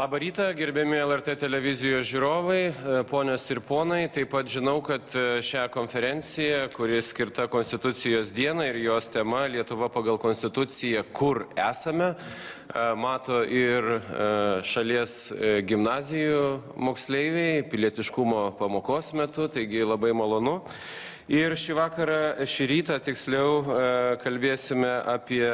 Labą rytą, gerbiami LRT televizijos žiūrovai, ponios ir ponai. Taip pat žinau, kad šią konferenciją, kuri skirta Konstitucijos dienai ir jos tema Lietuva pagal Konstituciją, kur esame, mato ir šalies gimnazijų moksleiviai pilietiškumo pamokos metu, taigi labai malonu. Ir šį vakarą, šį rytą tiksliau kalbėsime apie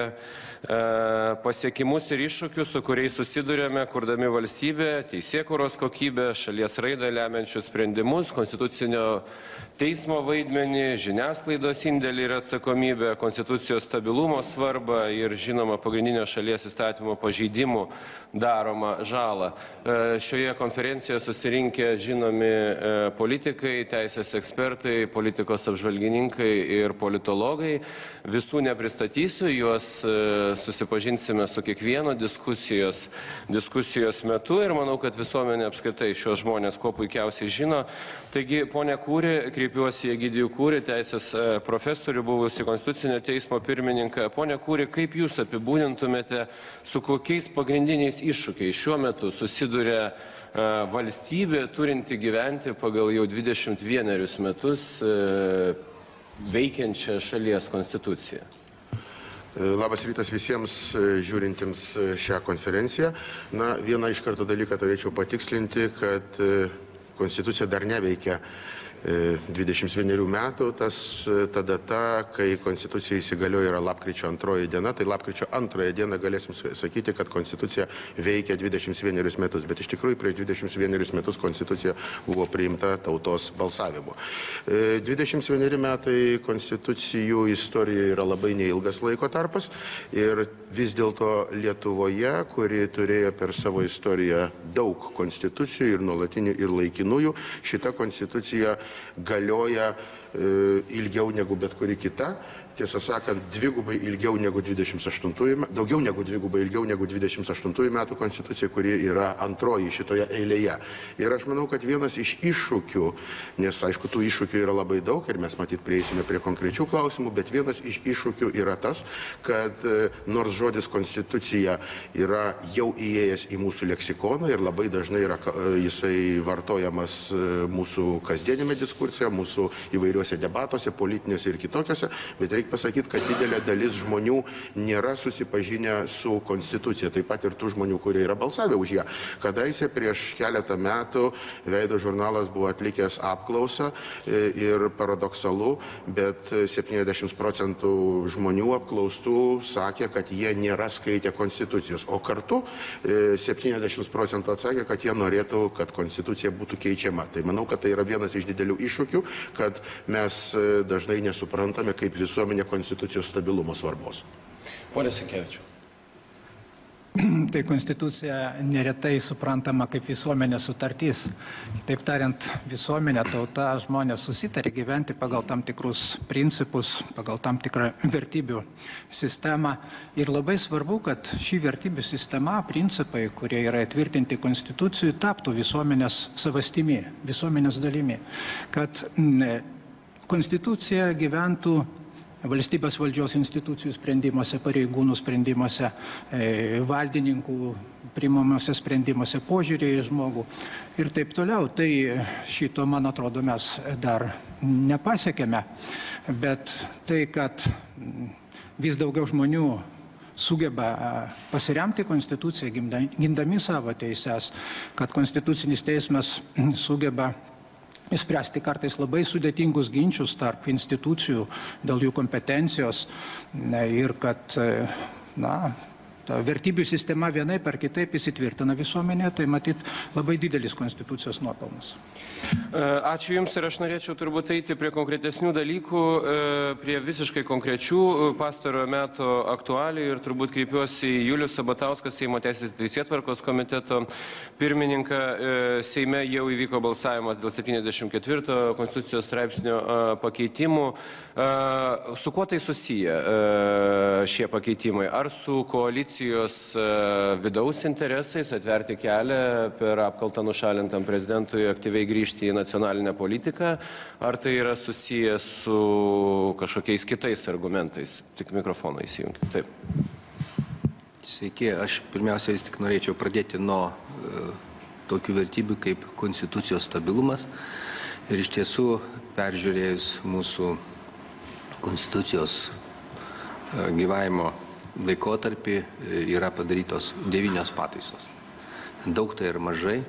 pasiekimus ir iššūkius, su kuriais susidurėme, kurdami valstybę, teisėkūros kokybę, šalies raidą lemiančius sprendimus, konstitucinio teismo vaidmenį, žiniasklaidos indėlį ir atsakomybę, konstitucijos stabilumo svarbą ir, žinoma, pagrindinio šalies įstatymo pažeidimų daromą žalą. Šioje konferencijoje susirinkę žinomi politikai, teisės ekspertai, politikos apžvalgininkai ir politologai. Visų nepristatysiu, juos susipažinsime su kiekvieno diskusijos metu ir manau, kad visuomenė apskritai šios žmonės kuo puikiausiai žino. Taigi, ponia Kūri, kreipiuosi į Egidijų Kūrį, teisės profesorių, buvusi Konstitucinio teismo pirmininką. Ponia Kūri, kaip jūs apibūdintumėte, su kokiais pagrindiniais iššūkiais šiuo metu susiduria valstybė turinti gyventi pagal jau 21 metus veikiančią šalies konstituciją? Labas rytas visiems žiūrintiems šią konferenciją. Vieną iš karto dalyką turėčiau patikslinti, kad konstitucija dar neveikia 21 metų. Ta data, kai konstitucija įsigaliojo, yra lapkričio 2 diena. Tai lapkričio 2 dieną galėsim sakyti, kad konstitucija veikia 21 metus. Bet iš tikrųjų prieš 21 metus konstitucija buvo priimta tautos balsavimu. 21 metai konstitucijų istorijoje yra labai neilgas laiko tarpas. Ir vis dėlto Lietuvoje, kuri turėjo per savo istoriją daug konstitucijų ir nuolatinių ir laikinųjų, šita konstitucija galioja ilgiau negu bet kuri kita. Tiesą sakant, dvigubai ilgiau negu 28 metų, daugiau negu dvigubai ilgiau negu 28 metų konstitucija, kuri yra antroji šitoje eilėje. Ir aš manau, kad vienas iš iššūkių, nes aišku, tų iššūkių yra labai daug ir mes matyt prieisime prie konkrečių klausimų, bet vienas iš iššūkių yra tas, kad nors žodis konstitucija yra jau įėjęs į mūsų leksikoną ir labai dažnai yra jisai vartojamas mūsų kasdienėme diskurse, mūsų įvairiuose debatuose, politinėse ir kitokiuose, bet reikia pasakyti, kad didelė dalis žmonių nėra susipažinę su konstitucija, taip pat ir tų žmonių, kurie yra balsavę už ją. Kadaise prieš keletą metų Veido žurnalas buvo atlikęs apklausą ir paradoksalu, bet 70% žmonių apklaustų sakė, kad jie nėra skaitę konstitucijos, o kartu 70% atsakė, kad jie norėtų, kad konstitucija būtų keičiama. Tai manau, kad tai yra vienas iš didelių iššūkių, kad mes dažnai nesuprantame, kaip visuomenė konstitucijos stabilumo svarbos. Pone Sinkevičiau. Tai konstitucija neretai suprantama kaip visuomenės sutartis. Taip tariant, visuomenė, tauta, žmonės susitarė gyventi pagal tam tikrus principus, pagal tam tikrą vertybių sistemą. Ir labai svarbu, kad ši vertybių sistema, principai, kurie yra įtvirtinti konstitucijų, taptų visuomenės savastimi, visuomenės dalimi. Kad konstitucija gyventų valstybės valdžios institucijų sprendimuose, pareigūnų sprendimuose, valdininkų priimamuose sprendimuose, požiūrį į žmogų ir taip toliau. Tai šito, man atrodo, mes dar nepasiekėme. Bet tai, kad vis daugiau žmonių sugeba pasiremti konstituciją, gindami savo teises, kad konstitucinis teismas sugeba spręsti kartais labai sudėtingus ginčius tarp institucijų dėl jų kompetencijos ir kad ta vertybių sistema vienaip ar kitaip įsitvirtina visuomenė, tai matyt labai didelis konstitucijos nuopelnas. Ačiū Jums ir aš norėčiau turbūt eiti prie konkretesnių dalykų, prie visiškai konkrečių pastarojo meto aktualijų ir turbūt kreipiuosi į Julių Sabatauską, Seimo Teisės ir Teisėtvarkos komiteto pirmininką. Seime jau įvyko balsavimas dėl 74 konstitucijos straipsnio pakeitimų. Su kuo tai susiję šie pakeitimai? Ar su koalicijos vidaus interesais atverti kelią per apkaltą nušalintam prezidentui aktyviai grįžti į nacionalinę politiką, ar tai yra susijęs su kažkokiais kitais argumentais? Tik mikrofoną įsijungti. Taip. Sveiki, aš pirmiausia vis tik norėčiau pradėti nuo tokių vertybių kaip konstitucijos stabilumas. Ir iš tiesų, peržiūrėjus mūsų konstitucijos gyvavimo laikotarpį, yra padarytos 9 pataisos. Daug tai ir mažai,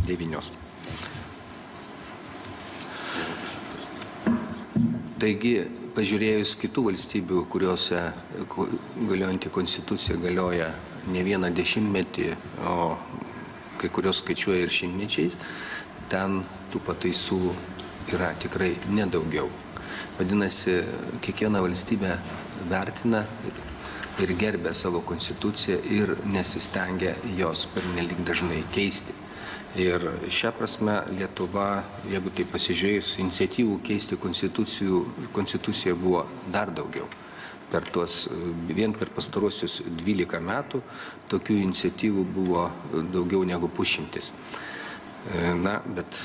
9. Taigi, pažiūrėjus kitų valstybių, kuriuose galiojanti konstitucija galioja ne vieną dešimtmetį, o kai kurios skaičiuoja ir šimtmečiais, ten tų pataisų yra tikrai nedaugiau. Vadinasi, kiekviena valstybė vertina ir gerbė savo konstituciją ir nesistengia jos pernelyg dažnai keisti. Ir šią prasme Lietuva, jeigu tai pasižiūrėjus, iniciatyvų keisti konstituciją buvo dar daugiau. Vien per pastaruosius 12 metų tokių iniciatyvų buvo daugiau negu 100. Na, bet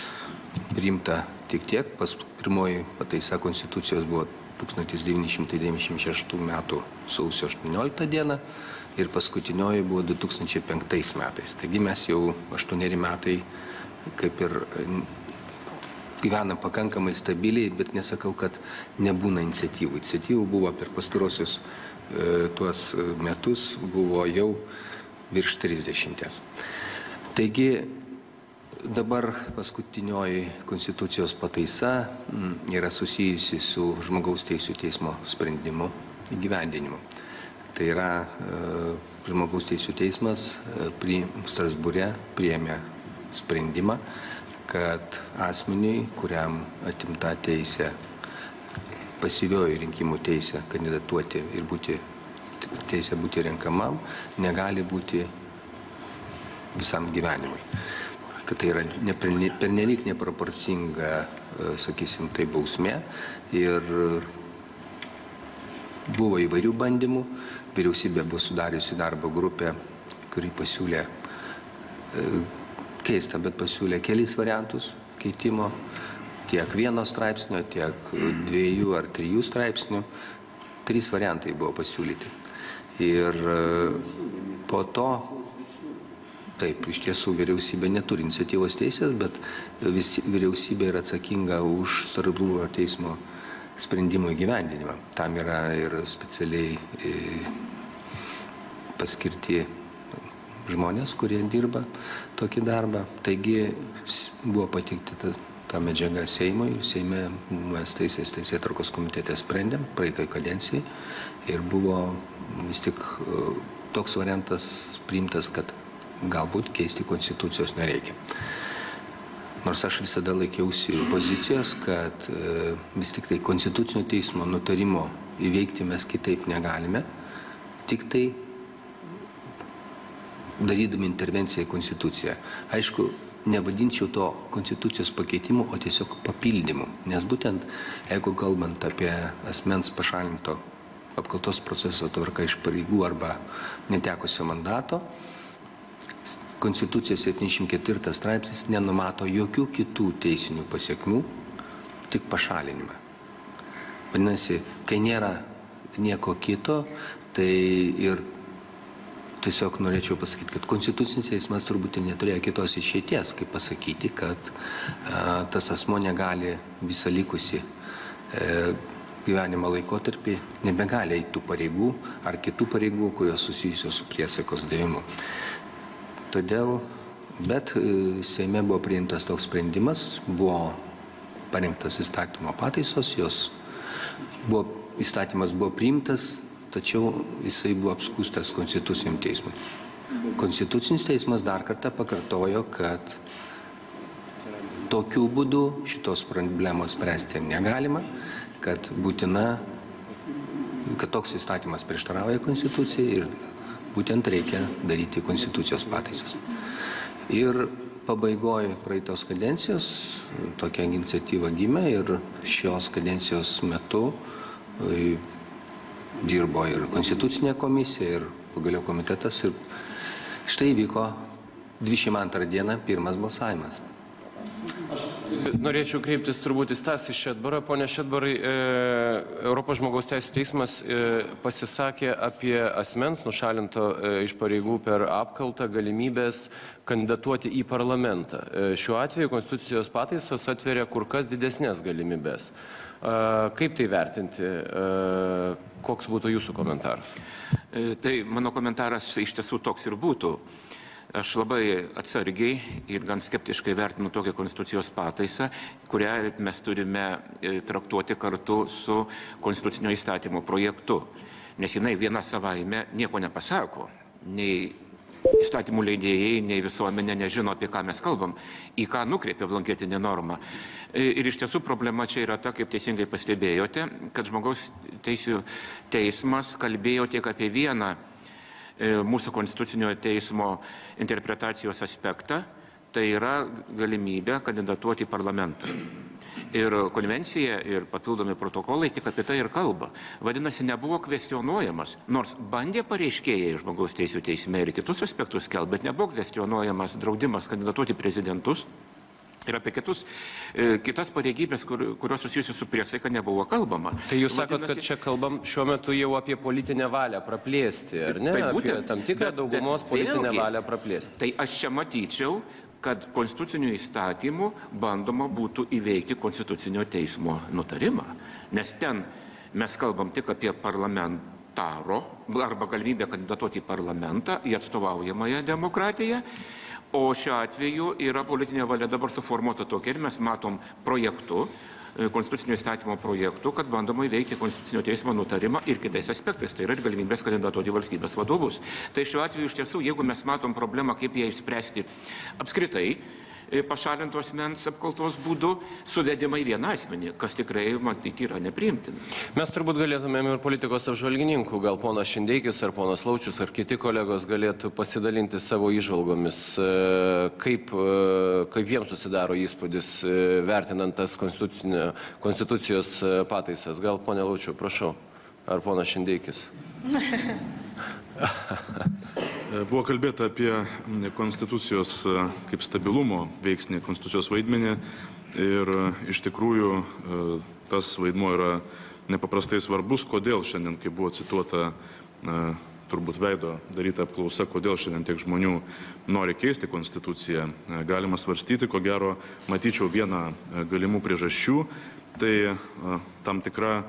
priimta tik tiek. Pirmoji pataisa konstitucijos buvo 1996 metų sausio 18 dieną ir paskutinioji buvo 2005 metais. Taigi mes jau 8 metai kaip ir gyvenam pakankamai stabiliai, bet nesakau, kad nebūna iniciatyvų. Iniciatyvų buvo per pastarosius tuos metus, buvo jau virš 30. Taigi dabar paskutinioji konstitucijos pataisa yra susijusi su žmogaus teisų teismo sprendimu įgyvendinimu. Tai yra žmogaus teisų teismas Strasbūre priėmė sprendimą, kad asmeniui, kuriam atimta teisė, pasyvioji rinkimų teisė kandidatuoti ir teisė būti renkamam, negali būti visam gyvenimui. Kad tai yra pernelyg neproporcinga, sakysim, tai bausmė. Ir buvo įvairių bandymų. Vyriausybė buvo sudariusi darbo grupę, kuri pasiūlė keistą, bet pasiūlė kelis variantus keitimo, tiek 1 straipsnio, tiek 2 ar 3 straipsnių. 3 variantai buvo pasiūlyti. Ir po to, taip, iš tiesų vyriausybė neturi iniciatyvos teisės, bet vyriausybė yra atsakinga už Strasbūro teismo sprendimo įgyvendinimą. Tam yra ir specialiai paskirti žmonės, kurie dirba tokį darbą. Taigi buvo pateikti ta medžiaga Seimui. Seime mes Teisėtvarkos komitete sprendėm praeitoj kadencijai ir buvo vis tik toks variantas priimtas, kad galbūt keisti konstitucijos nereikia. Nors aš visada laikiausi pozicijos, kad vis tik tai konstitucinio teismo nutarimo įveikti mes kitaip negalime, tik tai darydami intervenciją į konstituciją. Aišku, nevadinčiau to konstitucijos pakeitimu, o tiesiog papildymu, nes būtent, jeigu kalbant apie asmens pašalinto apkaltos proceso tvarka iš pareigų arba netekusio mandato, Konstitucijos 74 straipsnis nenumato jokių kitų teisinių pasiekmių, tik pašalinimą. Vadinasi, kai nėra nieko kito, tai ir tiesiog norėčiau pasakyti, kad Konstitucinis teismas turbūt neturėjo kitos išeities, kaip pasakyti, kad tas asmo negali visą likusį gyvenimo laikotarpį, nebegali eiti tų pareigų ar kitų pareigų, kurios susijusios su priesaikos davimu. Todėl, bet Seime buvo priimtas toks sprendimas, buvo parengtas įstatymo pataisos, įstatymas buvo priimtas, tačiau jisai buvo apskųstas Konstituciniam teismui. Konstitucinis teismas dar kartą pakartojo, kad tokiu būdu šitos problemos spręsti negalima, kad būtina, kad toks įstatymas prieštarauja Konstitucijai ir būtent reikia daryti konstitucijos pataisas. Ir pabaigoje praeitos kadencijos tokia iniciatyva gimė ir šios kadencijos metu dirbo ir konstitucinė komisija, ir pagaliau komitetas. Ir štai vyko 22 dieną pirmas balsavimas. Norėčiau kreiptis turbūt į Stasį Šedbarą. Pone Šedbarai, Europos žmogaus teisų teismas pasisakė apie asmens nušalinto iš pareigų per apkaltą galimybės kandidatuoti į parlamentą. Šiuo atveju konstitucijos pataisos atveria kur kas didesnės galimybės. Kaip tai vertinti? Koks būtų jūsų komentaras? Tai mano komentaras iš tiesų toks ir būtų. Aš labai atsargiai ir gan skeptiškai vertinu tokią konstitucijos pataisą, kurią mes turime traktuoti kartu su konstitucinio įstatymo projektu. Nes jinai viena savaime nieko nepasako. Nei įstatymų leidėjai, nei visuomenė nežino, apie ką mes kalbam, į ką nukreipia blanketinė norma. Ir iš tiesų problema čia yra ta, kaip teisingai pastebėjote, kad žmogaus teisų teismas kalbėjo tiek apie vieną mūsų konstitucinio teismo interpretacijos aspektą, tai yra galimybė kandidatuoti į parlamentą. Ir konvencija, ir papildomi protokolai tik apie tai ir kalba. Vadinasi, nebuvo kvestionuojamas, nors bandė pareiškėjai žmogaus teisų teisme ir kitus aspektus kelt, bet nebuvo kvestionuojamas draudimas kandidatuoti prezidentus ir apie kitas pareigybės, kurios susijusios su priesaika, nebuvo kalbama. Tai jūs sakot, kad čia kalbam šiuo metu jau apie politinę valią praplėsti, ar ne? Tai būtent, apie tam tikrą daugumos politinę valią praplėsti. Tai aš čia matyčiau, kad konstitucinių įstatymų bandoma būtų įveikti konstitucinio teismo nutarimą. Nes ten mes kalbam tik apie parlamentaro arba galimybę kandidatuoti į parlamentą, į atstovaujamąją demokratiją, o šiuo atveju yra politinė valia dabar suformuota tokia ir mes matom projektu, konstitucinio įstatymo projektu, kad bandoma įveikti konstitucinio teismo nutarimą ir kitais aspektais, tai yra ir galimybės kandidatuoti valstybės vadovus. Tai šiuo atveju iš tiesų, jeigu mes matom problemą, kaip ją išspręsti apskritai, pašalinto asmens apkaltos būdu suvedimą į vieną asmenį, kas tikrai, matyti, yra nepriimtina. Mes turbūt galėtumėm ir politikos apžvalgininkų, gal ponas Šindeikis ar ponas Laučius ar kiti kolegos galėtų pasidalinti savo įžvalgomis, kaip jiems susidaro įspūdis vertinant tas konstitucijos pataisas. Gal ponė Laučiu, prašau, ar ponas Šindeikis? Buvo kalbėta apie konstitucijos kaip stabilumo veiksnį, konstitucijos vaidmenį ir iš tikrųjų tas vaidmuo yra nepaprastai svarbus. Kodėl šiandien, kai buvo cituota turbūt Veido daryta apklausa, kodėl šiandien tiek žmonių nori keisti konstituciją, galima svarstyti, ko gero matyčiau vieną galimų priežasčių, tai tam tikra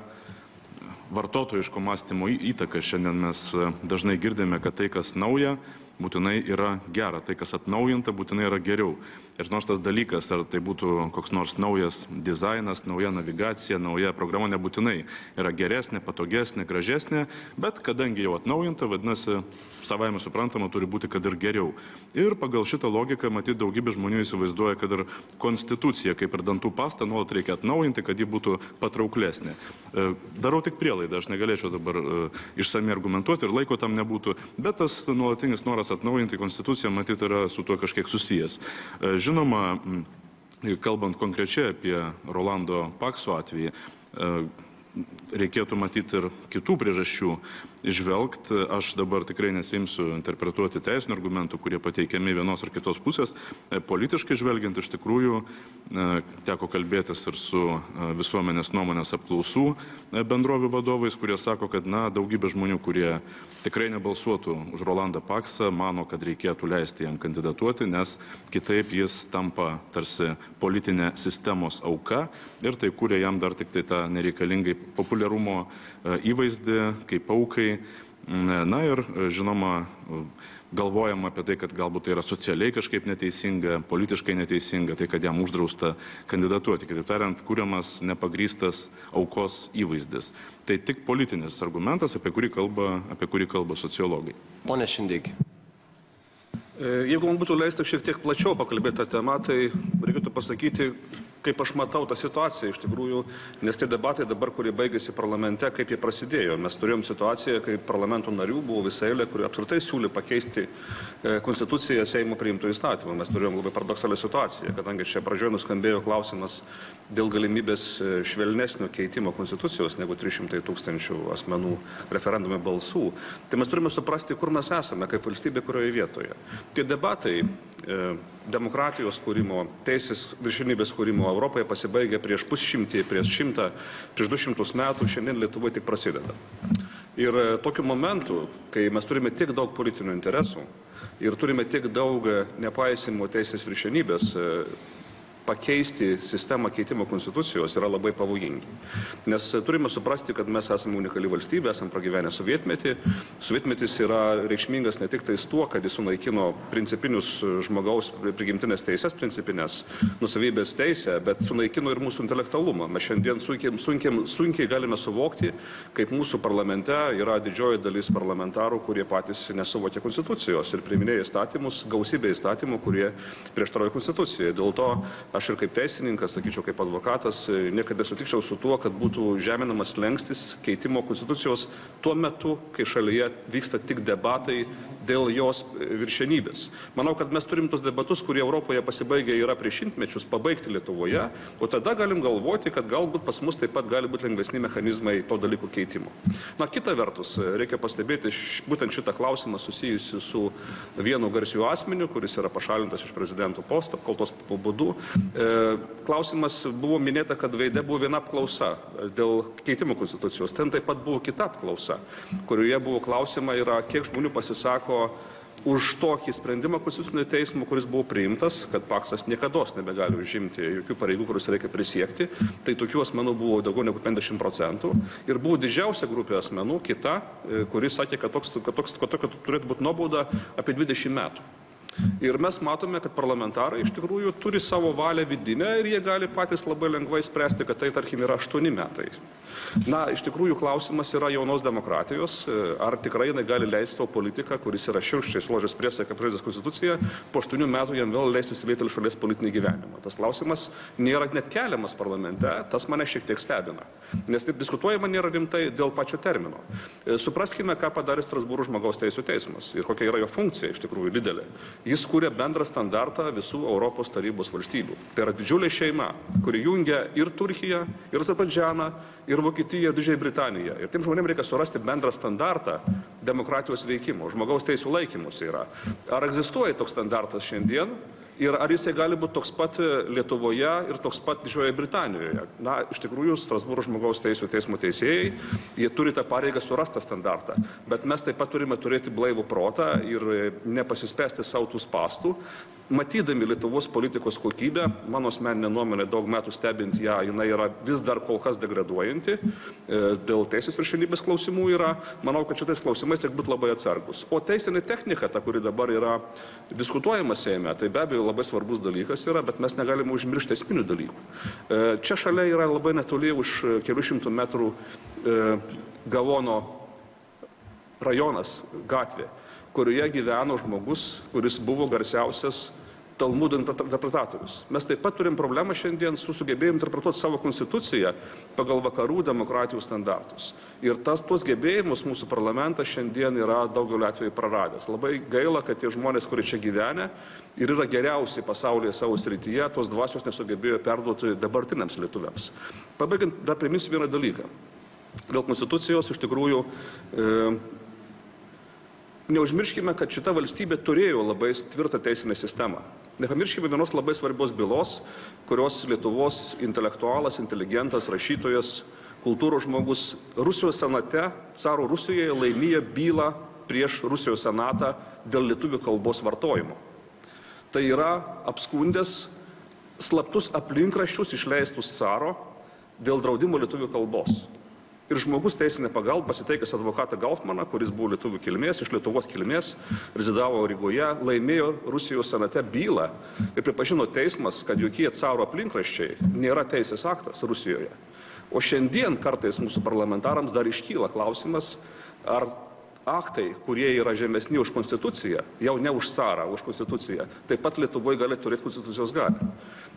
vartotojiško mąstymo įtaka. Šiandien mes dažnai girdime, kad tai, kas nauja, būtinai yra gera, tai, kas atnaujinta, būtinai yra geriau. Ir nors tas dalykas, ar tai būtų koks nors naujas dizainas, nauja navigacija, nauja programa, nebūtinai yra geresnė, patogesnė, gražesnė, bet kadangi jau atnaujinta, vadinasi, savaime suprantama, turi būti, kad ir geriau. Ir pagal šitą logiką, matyti, daugybė žmonių įsivaizduoja, kad ir konstitucija, kaip ir dantų pasta, nuolat reikia atnaujinti, kad ji būtų patrauklesnė. Darau tik prielaidą, aš negalėčiau dabar išsamiai argumentuoti ir laiko tam nebūtų, bet tas nuolatinis noras atnaujinti konstituciją, matyti, yra su tuo kažkiek susijęs. Žinoma, kalbant konkrečiai apie Rolando Pakso atvejį, reikėtų matyti ir kitų priežasčių išvelgti. Aš dabar tikrai nesimsiu interpretuoti teisinių argumentų, kurie pateikiami vienos ar kitos pusės. Politiškai žvelgiant, iš tikrųjų, teko kalbėtis ir su visuomenės nuomonės apklausų bendrovių vadovais, kurie sako, kad daugybė žmonių, kurie tikrai nebalsuotų už Rolandą Paksą, mano, kad reikėtų leisti jam kandidatuoti, nes kitaip jis tampa tarsi politinė sistemos auka ir tai kūrė jam dar tik tai tą nereikalingai populiarumo įvaizdį kaip aukai. Na ir, žinoma, galvojama apie tai, kad galbūt tai yra socialiai kažkaip neteisinga, politiškai neteisinga, tai kad jam uždrausta kandidatuoti. Kitaip tariant, kūriamas nepagrįstas aukos įvaizdis. Tai tik politinis argumentas, apie kurį kalba sociologai. Pone Šindeiki. Jeigu man būtų leista šiek tiek plačiau pakalbėti tą temą, tai reikėtų pasakyti, kaip aš matau tą situaciją iš tikrųjų, nes tie debatai dabar, kurie baigėsi parlamente, kaip jie prasidėjo. Mes turėjom situaciją, kai parlamento narių buvo visai eilė, kurie apskritai siūlė pakeisti konstituciją Seimo priimtų įstatymą. Mes turėjom labai paradoksalią situaciją, kadangi čia pradžioje nuskambėjo klausimas dėl galimybės švelnesnio keitimo konstitucijos negu 300 000 asmenų referendume balsų. Tai mes turime suprasti, kur mes esame, kaip valstybė, kurioje vietoje. Tie debatai demokratijos kūrimo, teisės viršenybės kūrimo Europoje pasibaigė prieš pusšimtį, prieš 100, prieš 200 metų, šiandien Lietuvoje tik prasideda. Ir tokiu momentu, kai mes turime tiek daug politinių interesų ir turime tiek daug nepaisimo teisės viršenybės, pakeisti sistemą keitimo konstitucijos yra labai pavojingi. Nes turime suprasti, kad mes esame unikali valstybė, esame pragyvenę sovietmetį. Sovietmetis yra reikšmingas ne tik tais tuo, kad jis sunaikino principinius žmogaus prigimtinės teisės, principinės nusavybės teisę, bet sunaikino ir mūsų intelektualumą. Mes šiandien sunkiai galime suvokti, kaip mūsų parlamente yra didžioji dalis parlamentarų, kurie patys nesuvokia konstitucijos ir priiminėja įstatymus, gausybė įstatymų, kurie prieštarauja konstitucijai. Dėl to aš ir kaip teisininkas, sakyčiau, kaip advokatas, niekada sutikčiau su tuo, kad būtų žeminamas slenkstis keitimo konstitucijos tuo metu, kai šalyje vyksta tik debatai dėl jos viršenybės. Manau, kad mes turim tos debatus, kurie Europoje pasibaigė yra prieš šimtmečius, pabaigti Lietuvoje, o tada galim galvoti, kad galbūt pas mus taip pat gali būti lengvesni mechanizmai to dalykų keitimo. Na, kita vertus, reikia pastebėti būtent šitą klausimą susijusi su vienu garsiu asmeniu, kuris yra pašalintas iš prezidento posto, apkaltos būdu. Klausimas buvo minėta, kad veide buvo viena apklausa dėl keitimo konstitucijos. Ten taip pat buvo kita apklausa, kurioje buvo klausima yra, kiek žmonių pasisako už tokį sprendimą Konstitucinio teismo, kuris buvo priimtas, kad Paksas niekados nebegali užimti jokių pareigų, kuriuos reikia prisiekti. Tai tokių asmenų buvo daugiau negu 50%. Ir buvo didžiausia grupė asmenų, kita, kuris sakė, kad tokio turėtų būti nuobauda apie 20 metų. Ir mes matome, kad parlamentarai iš tikrųjų turi savo valią vidinę ir jie gali patys labai lengvai spręsti, kad tai, tarkim, yra 8 metai. Na, iš tikrųjų klausimas yra jaunos demokratijos, ar tikrai jinai gali leisti savo politiką, kuris yra šiurkščiai sulaužęs priesaiką prieš konstituciją, po 8 metų jam vėl leisti įsilieti į šalies politinį gyvenimą. Tas klausimas nėra net keliamas parlamente, tas mane šiek tiek stebina. Nes taip diskutuojama nėra rimtai dėl pačio termino. Supraskime, ką padarė Strasbūro žmogaus teisų teismas ir kokia yra jo funkcija iš tikrųjų didelė. Jis kūrė bendrą standartą visų Europos tarybos valstybių. Tai yra didžiulė šeima, kuri jungia ir Turkiją, ir Azerbaidžaną, ir Vokietiją, ir Didžiąją Britaniją. Ir tiem žmonėms reikia surasti bendrą standartą demokratijos veikimo, žmogaus teisų laikymus yra. Ar egzistuoja toks standartas šiandien? Ir ar jisai gali būti toks pat Lietuvoje ir toks pat Didžiojoje Britanijoje? Na, iš tikrųjų, Strasbūro žmogaus teisų teismo teisėjai, jie turi tą pareigą surasti standartą. Bet mes taip pat turime turėti blaivų protą ir nepasispęsti savo tų spąstų. Matydami Lietuvos politikos kokybę, mano asmeninė nuomonė, daug metų stebint ją, jinai yra vis dar kol kas degraduojanti. Dėl teisės viršenybės klausimų yra, manau, kad šitais klausimais tik būti labai atsargus. O teisinė technika, ta, kuri dabar yra diskutuojama Seime, tai be abejo labai svarbus dalykas yra, bet mes negalime užmiršti esminių dalykų. Čia šalia yra labai netoli už kelių šimtų metrų Gavono rajonas, gatvė, kurioje gyveno žmogus, kuris buvo garsiausias Talmudo interpretatorius. Mes taip pat turim problemą šiandien su sugebėjimu interpretuoti savo konstituciją pagal vakarų demokratijų standartus. Ir tuos gebėjimus mūsų parlamentas šiandien yra daugeliu atveju praradęs. Labai gaila, kad tie žmonės, kurie čia gyvenę ir yra geriausiai pasaulyje savo srityje, tos dvasios nesugebėjo perduoti dabartiniams lietuviams. Pabaigiant, dar priminsiu vieną dalyką. Dėl konstitucijos iš tikrųjų neužmirškime, kad šita valstybė turėjo labai tvirtą teisinę sistemą. Nepamirškime vienos labai svarbios bylos, kurios Lietuvos intelektualas, inteligentas, rašytojas, kultūros žmogus Rusijos senate, caro Rusijoje laimėjo bylą prieš Rusijos senatą dėl lietuvių kalbos vartojimo. Tai yra apskundęs slaptus aplinkraščius išleistus caro dėl draudimo lietuvių kalbos. Ir žmogus teisinė pagalba pasiteikęs advokatą Gaufmaną, kuris buvo lietuvių kilmės, iš Lietuvos kilmės, rezidavo Rygoje, laimėjo Rusijos senate bylą ir pripažino teismas, kad jokie caro aplinkraščiai nėra teisės aktas Rusijoje. O šiandien kartais mūsų parlamentarams dar iškyla klausimas, ar aktai, kurie yra žemesni už Konstituciją, jau ne už carą, už Konstituciją, taip pat Lietuvoje gali turėti Konstitucijos galią.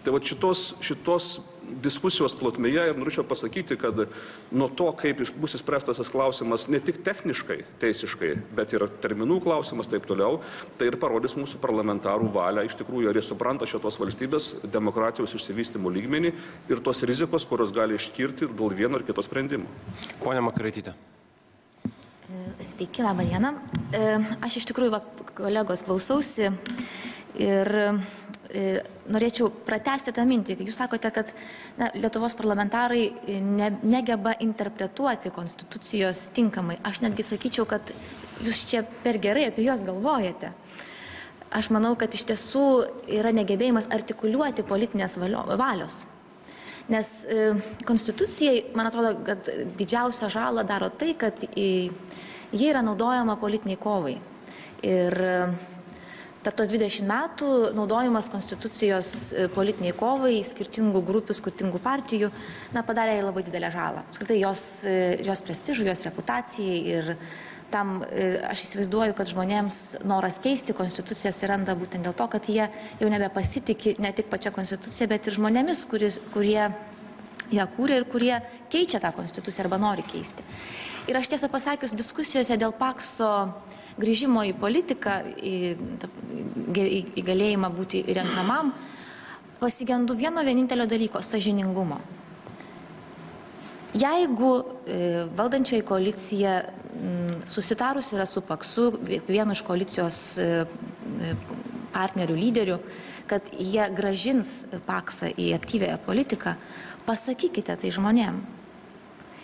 Tai va šitos diskusijos plotmėje ir norėčiau pasakyti, kad nuo to, kaip bus išspręstas tas klausimas ne tik techniškai, teisiškai, bet ir terminų klausimas taip toliau, tai ir parodys mūsų parlamentarų valią, iš tikrųjų, ar jie supranta šitos valstybės demokratijos išsivystymo lygmenį ir tos rizikos, kurios gali iškirti dėl vieno ar kito sprendimo. Pone Makaraityte. Sveiki, labą dieną. Aš iš tikrųjų, kolegos, klausausi ir norėčiau pratęsti tą mintį. Jūs sakote, kad Lietuvos parlamentarai negeba interpretuoti Konstitucijos tinkamai. Aš netgi sakyčiau, kad jūs čia per gerai apie juos galvojate. Aš manau, kad iš tiesų yra negebėjimas artikuliuoti politinės valios. Nes Konstitucijai, man atrodo, kad didžiausią žalą daro tai, kad ji yra naudojama politiniai kovai. Ir per tos 20 metų naudojimas Konstitucijos politiniai kovai, skirtingų grupių, skirtingų partijų, padarė labai didelę žalą. Apskritai jos prestižui, jos reputacijai ir tam aš įsivaizduoju, kad žmonėms noras keisti Konstituciją atsiranda būtent dėl to, kad jie jau nebepasitikė ne tik pačia Konstitucija, bet ir žmonėmis, kurie ją kūrė ir kurie keičia tą Konstituciją arba nori keisti. Ir aš tiesą pasakius, diskusijose dėl Pakso grįžimo į politiką, į galėjimą būti renkamam, pasigendu vieno vienintelio dalyko - sąžiningumo. Jeigu valdančioji koalicija susitarus yra su Paksu, vienu iš koalicijos partnerių lyderių, kad jie gražins Paksą į aktyvėją politiką, pasakykite tai žmonėm.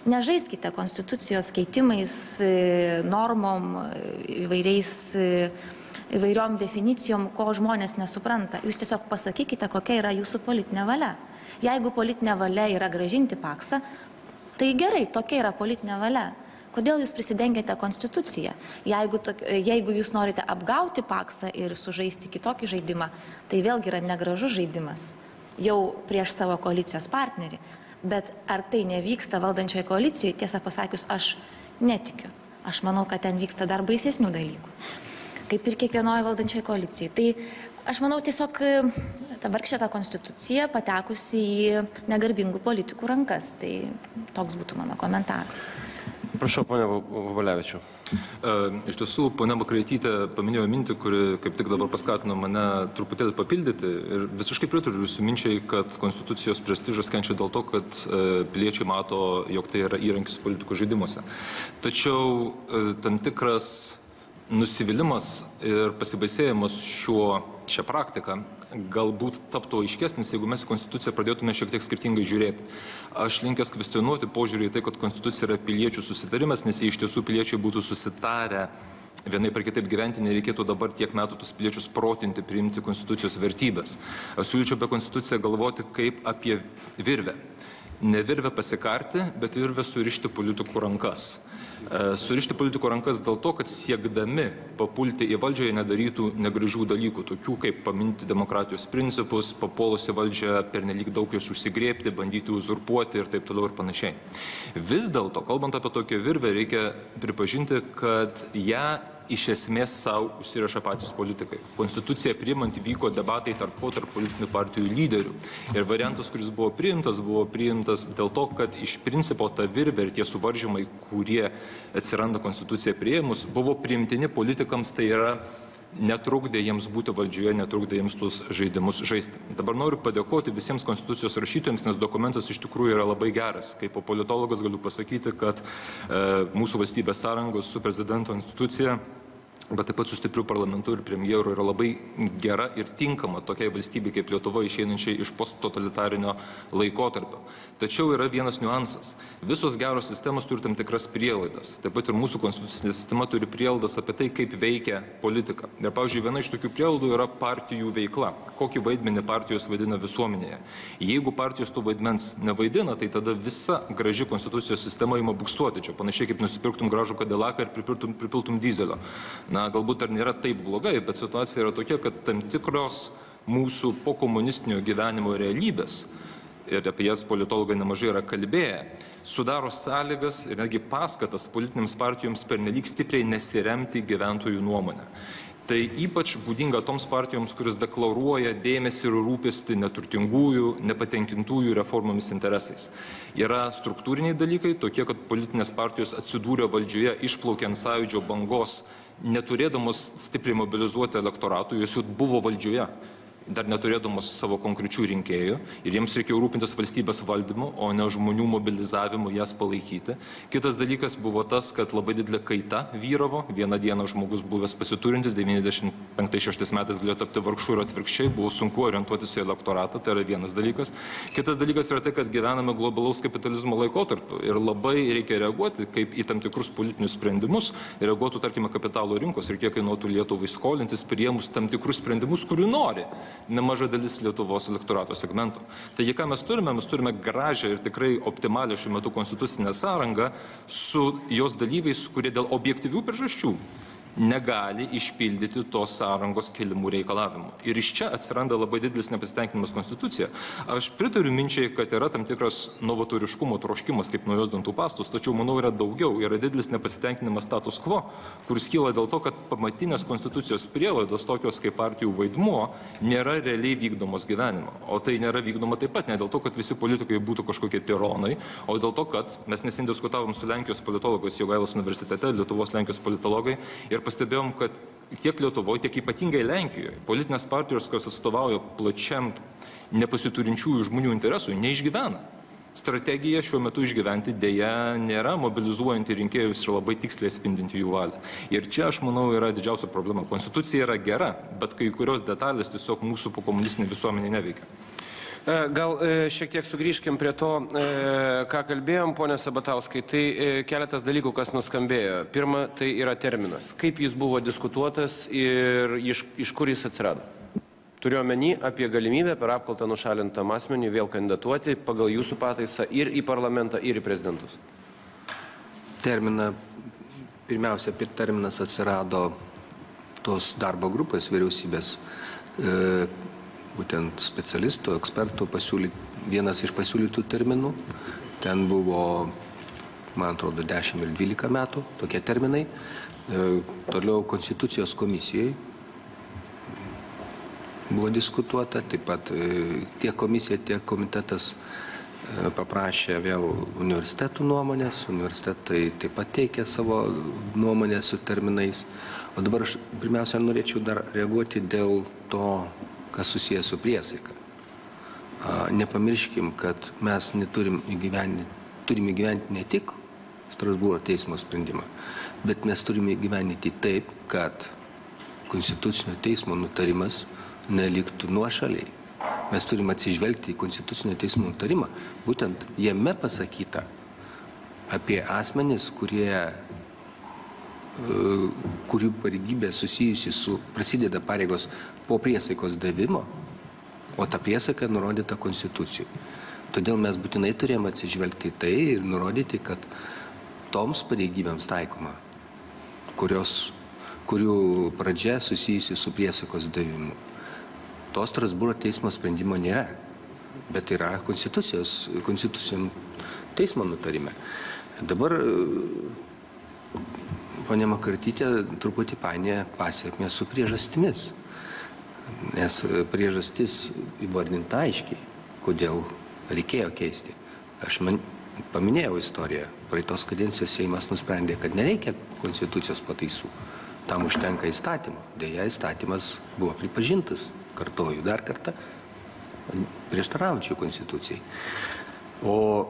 Nežaiskite Konstitucijos keitimais, normom, įvairiom definicijom, ko žmonės nesupranta. Jūs tiesiog pasakykite, kokia yra jūsų politinė valia. Jeigu politinė valia yra gražinti Paksą, tai gerai, tokia yra politinė valia. Kodėl jūs prisidengėte Konstituciją? Jeigu jūs norite apgauti Paksą ir sužaisti kitokį žaidimą, tai vėlgi yra negražus žaidimas jau prieš savo koalicijos partnerį. Bet ar tai nevyksta valdančioje koalicijoje, tiesą pasakius, aš netikiu. Aš manau, kad ten vyksta dar baisesnių dalykų, kaip ir kiekvienoje valdančioje koalicijoje. Tai aš manau tiesiog dabar šitą Konstituciją patekusi į negarbingų politikų rankas. Tai toks būtų mano komentaras. Prašau, ponia Vabalevičiau. Iš tiesų, ponia Makaraitytė paminėjo mintį, kuri kaip tik dabar paskatino mane truputėlį papildyti. Ir visiškai pritariu jūsų minčiai, kad Konstitucijos prestižas kenčia dėl to, kad piliečiai mato, jog tai yra įrankis politikų žaidimuose. Tačiau tam tikras nusivylimas ir pasibaisėjimas šią praktiką galbūt taptų aiškesnis, jeigu mes į Konstituciją pradėtume šiek tiek skirtingai žiūrėti. Aš linkęs kvestionuoti požiūrį į tai, kad Konstitucija yra piliečių susitarimas, nes jei iš tiesų piliečiai būtų susitarę vienai per kitaip gyventi, nereikėtų dabar tiek metų tus piliečius protinti, priimti Konstitucijos vertybės. Aš siūlyčiau apie Konstituciją galvoti kaip apie virvę. Ne virvę pasikarti, bet virvę surišti politikų rankas. Surišti politikų rankas dėl to, kad siekdami papulti į valdžią jie nedarytų negražių dalykų, tokių kaip paminti demokratijos principus, papuolus į valdžią pernelyg daug jos užsigrėbti, bandyti uzurpuoti ir taip toliau ir panašiai. Vis dėlto, kalbant apie tokią virvę, reikia pripažinti, kad ją iš esmės savo užsirašo patys politikai. Konstituciją priimant vyko debatai tarp politinių partijų lyderių. Ir variantas, kuris buvo priimtas dėl to, kad iš principo ta virvė ir tie suvaržymai, kurie atsiranda Konstituciją priėmus, buvo priimtini politikams, tai yra netrukdė jiems būti valdžioje, netrukdė jiems tuos žaidimus žaisti. Dabar noriu padėkoti visiems Konstitucijos rašytojams, nes dokumentas iš tikrųjų yra labai geras. Kaip politologas galiu pasakyti, kad mūsų valstybės sąrangos su prezidento institucija, bet taip pat su stipriu parlamentu ir premjeru yra labai gera ir tinkama tokiai valstybei kaip Lietuva išeinančiai iš posttotalitarinio laikotarpio. Tačiau yra vienas niuansas. Visos geros sistemos turi tam tikras prielaidas. Taip pat ir mūsų konstitucinė sistema turi prielaidas apie tai, kaip veikia politika. Ir, pavyzdžiui, viena iš tokių prielaidų yra partijų veikla. Kokį vaidmenį partijos vaidina visuomenėje. Jeigu partijos tų vaidmens nevaidina, tai tada visa graži konstitucijos sistema ima buksuoti. Čia panašiai kaip nusipirktum gražų Cadillaką ir pripiltum dizelio. Na, galbūt ar nėra taip blogai, bet situacija yra tokia, kad tam tikros mūsų pokomunistinio gyvenimo realybės, ir apie jas politologai nemažai yra kalbėję, sudaro sąlygas ir netgi paskatas politinėms partijoms pernelyg stipriai nesiremti gyventojų nuomonę. Tai ypač būdinga toms partijoms, kuris deklaruoja dėmesį ir rūpestį neturtingųjų, nepatenkintųjų reformomis interesais. Yra struktūriniai dalykai, tokie, kad politinės partijos atsidūrė valdžioje išplaukiant sąjūdžio bangos, neturėdamos stipriai mobilizuoti elektoratų, jos jau buvo valdžioje, dar neturėdamos savo konkrečių rinkėjų ir jiems reikėjo rūpintis valstybės valdymu, o ne žmonių mobilizavimu jas palaikyti. Kitas dalykas buvo tas, kad labai didelė kaita vyravo. Vieną dieną žmogus buvęs pasiturintis, 95-6 metais galėjo tapti vargšu ir atvirkščiai, buvo sunku orientuotis į elektoratą, tai yra vienas dalykas. Kitas dalykas yra tai, kad gyvename globalaus kapitalizmo laikotarpiu ir labai reikia reaguoti kaip į tam tikrus politinius sprendimus, reaguotų, tarkime, kapitalo rinkos ir kiek kainuotų Lietuvai skolintis, priėmus tam tikrus sprendimus, kurių nori nemaža dalis Lietuvos elektorato segmento. Taigi, ką mes turime gražią ir tikrai optimalią šiuo metu konstitucinę sąrangą su jos dalyviais, kurie dėl objektyvių priežasčių negali išpildyti tos sąrangos kelimų reikalavimų. Ir iš čia atsiranda labai didelis nepasitenkinimas konstitucija. Aš pritariu minčiai, kad yra tam tikras novatoriškumo troškimas kaip naujos dantų pastos, tačiau manau yra daugiau, yra didelis nepasitenkinimas status quo, kuris kyla dėl to, kad pamatinės konstitucijos prielaidos, tokios kaip partijų vaidmuo, nėra realiai vykdomos gyvenimo. O tai nėra vykdoma taip pat ne dėl to, kad visi politikai būtų kažkokie tironai, o dėl to, kad mes neseniai diskutavom su Lenkijos politologais Jogailos universitete, Lietuvos Lenkijos politologai, ir pastebėjom, kad tiek Lietuvoje, tiek ypatingai Lenkijoje politinės partijos, kurios atstovauja plačiam nepasiturinčiųjų žmonių interesų, neišgyvena. Strategija šiuo metu išgyventi dėja nėra mobilizuojanti rinkėjus ir labai tiksliai spindinti jų valią. Ir čia, aš manau, yra didžiausia problema. Konstitucija yra gera, bet kai kurios detalės tiesiog mūsų pokomunistinė visuomenė neveikia. Gal šiek tiek sugrįžkim prie to, ką kalbėjom, ponė Sabatauskai. Tai keletas dalykų, kas nuskambėjo. Pirma, tai yra terminas. Kaip jis buvo diskutuotas ir iš kur jis atsirado? Turiu omeny apie galimybę per apkaltą nušalintam asmenį vėl kandidatuoti pagal jūsų pataisą ir į parlamentą, ir į prezidentus. Pirmiausia, terminas atsirado tos darbo grupės vyriausybės, būtent specialistų, ekspertų vienas iš pasiūlytų terminų. Ten buvo, man atrodo, 10 ir 12 metų tokie terminai. Toliau Konstitucijos komisijai buvo diskutuota, taip pat tiek komisija, tiek komitetas paprašė vėl universitetų nuomonės, universitetai taip pat teikė savo nuomonę su terminais. O dabar aš pirmiausia norėčiau dar reaguoti dėl to, kas susijęs su priesaika. Nepamirškim, kad mes turime įgyvendinti ne tik Strasbūro teismo sprendimą, bet mes turime įgyvendinti taip, kad Konstitucinio teismo nutarimas neliktų nuošaliai. Mes turime atsižvelgti į Konstitucinio teismo nutarimą. Būtent jame pasakyta apie asmenis, kurių pareigybė susijusi su prasideda pareigos po priesaikos davimo, o ta priesaika nurodyta Konstitucijai. Todėl mes būtinai turėjome atsižvelgti į tai ir nurodyti, kad toms pareigybėms taikoma, kurių pradžia susijusi su priesaikos davimu. To Strasbūro teismo sprendimo nėra, bet yra Konstitucinio teismo nutarime. Dabar ponė Makartytė truputį painioja pasekmės su priežastimis. Nes priežastis įvardinta aiškiai, kodėl reikėjo keisti. Aš paminėjau istoriją. Praeitos kadencijos Seimas nusprendė, kad nereikia konstitucijos pataisų. Tam užtenka įstatymo. Deja, įstatymas buvo pripažintas, kartoju dar kartą, prieštaraujančių konstitucijai. O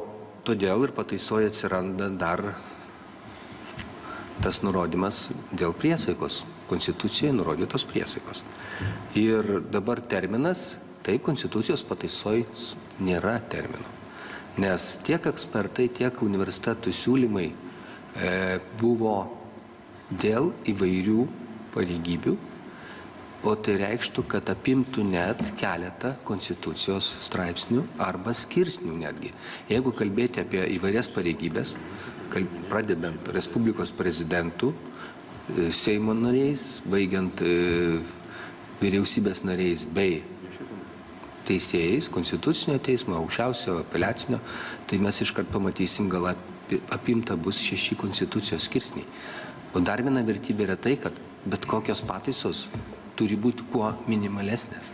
todėl ir pataisoje atsiranda dar tas nurodymas dėl priesaikos. Konstitucijoje nurodytos priesaikos. Ir dabar terminas, taip, Konstitucijos pataisoje nėra termino. Nes tiek ekspertai, tiek universitetų siūlymai buvo dėl įvairių pareigybių, o tai reikštų, kad apimtų net keletą Konstitucijos straipsnių arba skirsnių netgi. Jeigu kalbėti apie įvairias pareigybės, pradedant Respublikos prezidentų, Seimo nariais, baigiant vyriausybės nariais bei teisėjais, konstitucinio teismo, aukščiausio apeliacinio, tai mes iškart pamatysim, gal apimta bus 6 konstitucijos skirsniai. O dar viena vertybė yra tai, kad bet kokios pataisos turi būti kuo minimalesnės.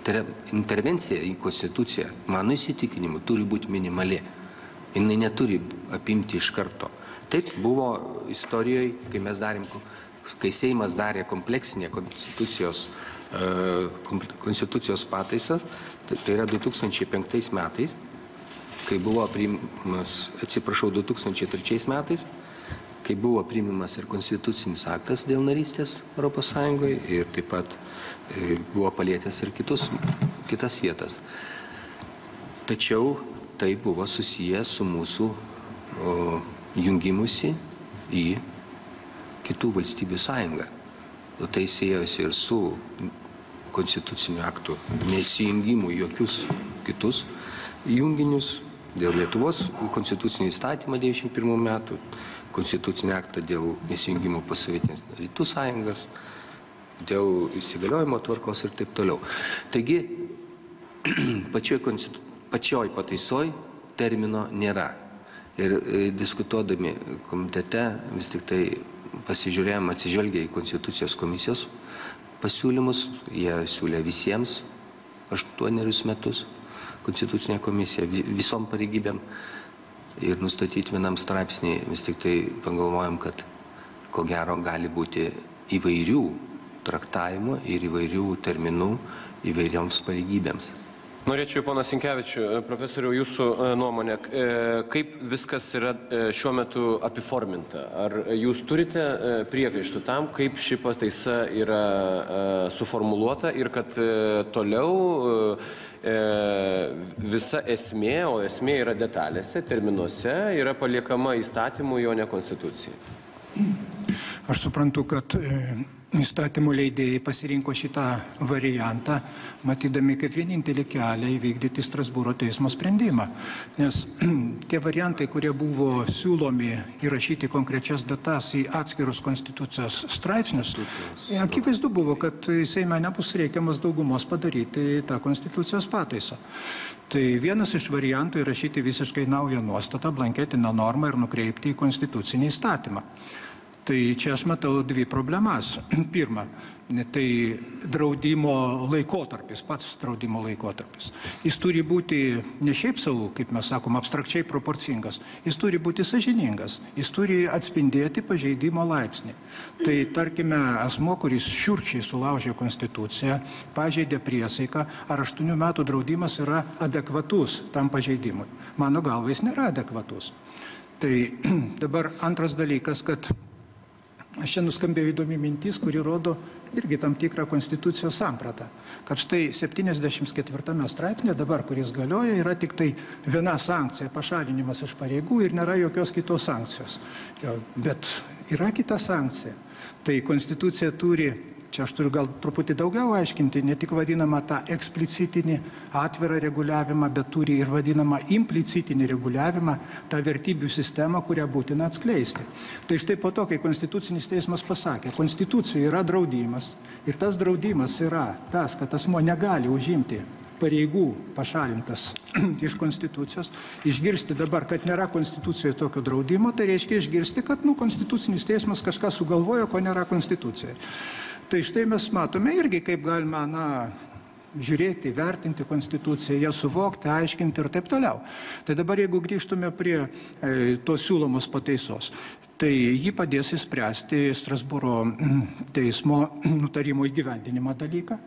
Tai yra intervencija į konstituciją, mano įsitikinimu, turi būti minimali. Jis neturi apimti iš karto. Taip buvo istorijoje, kai Seimas darė kompleksinę konstitucijos pataisą, tai yra 2005 metais, kai buvo priimamas, 2003 metais, kai buvo priimamas ir konstitucinis aktas dėl narystės Europos Sąjungoje ir taip pat buvo palietęs ir kitas vietas. Tačiau tai buvo susijęs su mūsų jungimusi į kitų valstybių sąjungą. O tai siejosi ir su konstituciniu aktu nesijungimu į jokius kitus junginius dėl Lietuvos konstitucinį įstatymą 91 metų, konstitucinį aktą dėl nesijungimo posovietinės rytų sąjungas, dėl įsigaliojimo tvarkos ir taip toliau. Taigi, pačioj pataisoj termino nėra. Ir diskutuodami komitete vis tik tai pasižiūrėjom, atsižvelgia į Konstitucijos komisijos pasiūlymus, jie siūlė visiems 8 metus Konstitucinė komisija visom pareigybėm ir nustatyti vienam straipsnį, vis tik tai pagalvojom, kad ko gero gali būti įvairių traktavimų ir įvairių terminų įvairioms pareigybėms. Norėčiau, ponas Sinkevičius, profesoriau, jūsų nuomonė, kaip viskas yra šiuo metu apiforminta? Ar jūs turite priekaištų tam, kaip ši pataisa yra suformuluota ir kad toliau visa esmė, o esmė yra detalėse, terminuose, yra paliekama įstatymų, jo ne konstitucijai? Aš suprantu, kad įstatymų leidėjai pasirinko šitą variantą, matydami kaip vienintelį kelią įvykdyti Strasbūro teismo sprendimą. Nes tie variantai, kurie buvo siūlomi įrašyti konkrečias datas į atskirus konstitucijos straipsnius, akivaizdu buvo, kad Seime nebus reikiamas daugumos padaryti tą konstitucijos pataisą. Tai vienas iš variantų įrašyti visiškai naują nuostatą, blanketinę normą ir nukreipti į konstitucinį įstatymą. Tai čia aš matau 2 problemas. Pirma, tai draudimo laikotarpis, pats draudimo laikotarpis. Jis turi būti ne šiaip savo, kaip mes sakom, abstrakčiai proporcingas. Jis turi būti sąžiningas. Jis turi atspindėti pažeidimo laipsnį. Tai tarkime, asmuo, kuris šiurkščiai sulaužė konstituciją, pažeidė priesaiką, ar 8 metų draudimas yra adekvatus tam pažeidimui. Mano galva, jis nėra adekvatus. Tai dabar antras dalykas, kad čia nuskambėjo įdomi mintis, kuri rodo irgi tam tikrą konstitucijos sampratą. Kad štai 74 straipsnė dabar, kuris galioja, yra tik tai viena sankcija, pašalinimas iš pareigų ir nėra jokios kitos sankcijos. Bet yra kita sankcija. Tai konstitucija turi, čia aš turiu gal truputį daugiau aiškinti, ne tik vadinamą tą eksplicitinį atvirą reguliavimą, bet turi ir vadinamą implicitinį reguliavimą, tą vertybių sistemą, kurią būtina atskleisti. Tai štai po to, kai Konstitucinis teismas pasakė, konstitucijoje yra draudimas ir tas draudimas yra tas, kad asmuo negali užimti pareigų pašalintas iš konstitucijos, išgirsti dabar, kad nėra konstitucijoje tokio draudimo, tai reiškia išgirsti, kad Konstitucinis teismas kažką sugalvojo, ko nėra konstitucijoje. Tai štai mes matome irgi, kaip galima žiūrėti, vertinti konstituciją, ją suvokti, aiškinti ir taip toliau. Tai dabar, jeigu grįžtume prie tos siūlomos pataisos, tai jį padės įspręsti Strasbūro teismo nutarimo įgyvendinimo dalyką,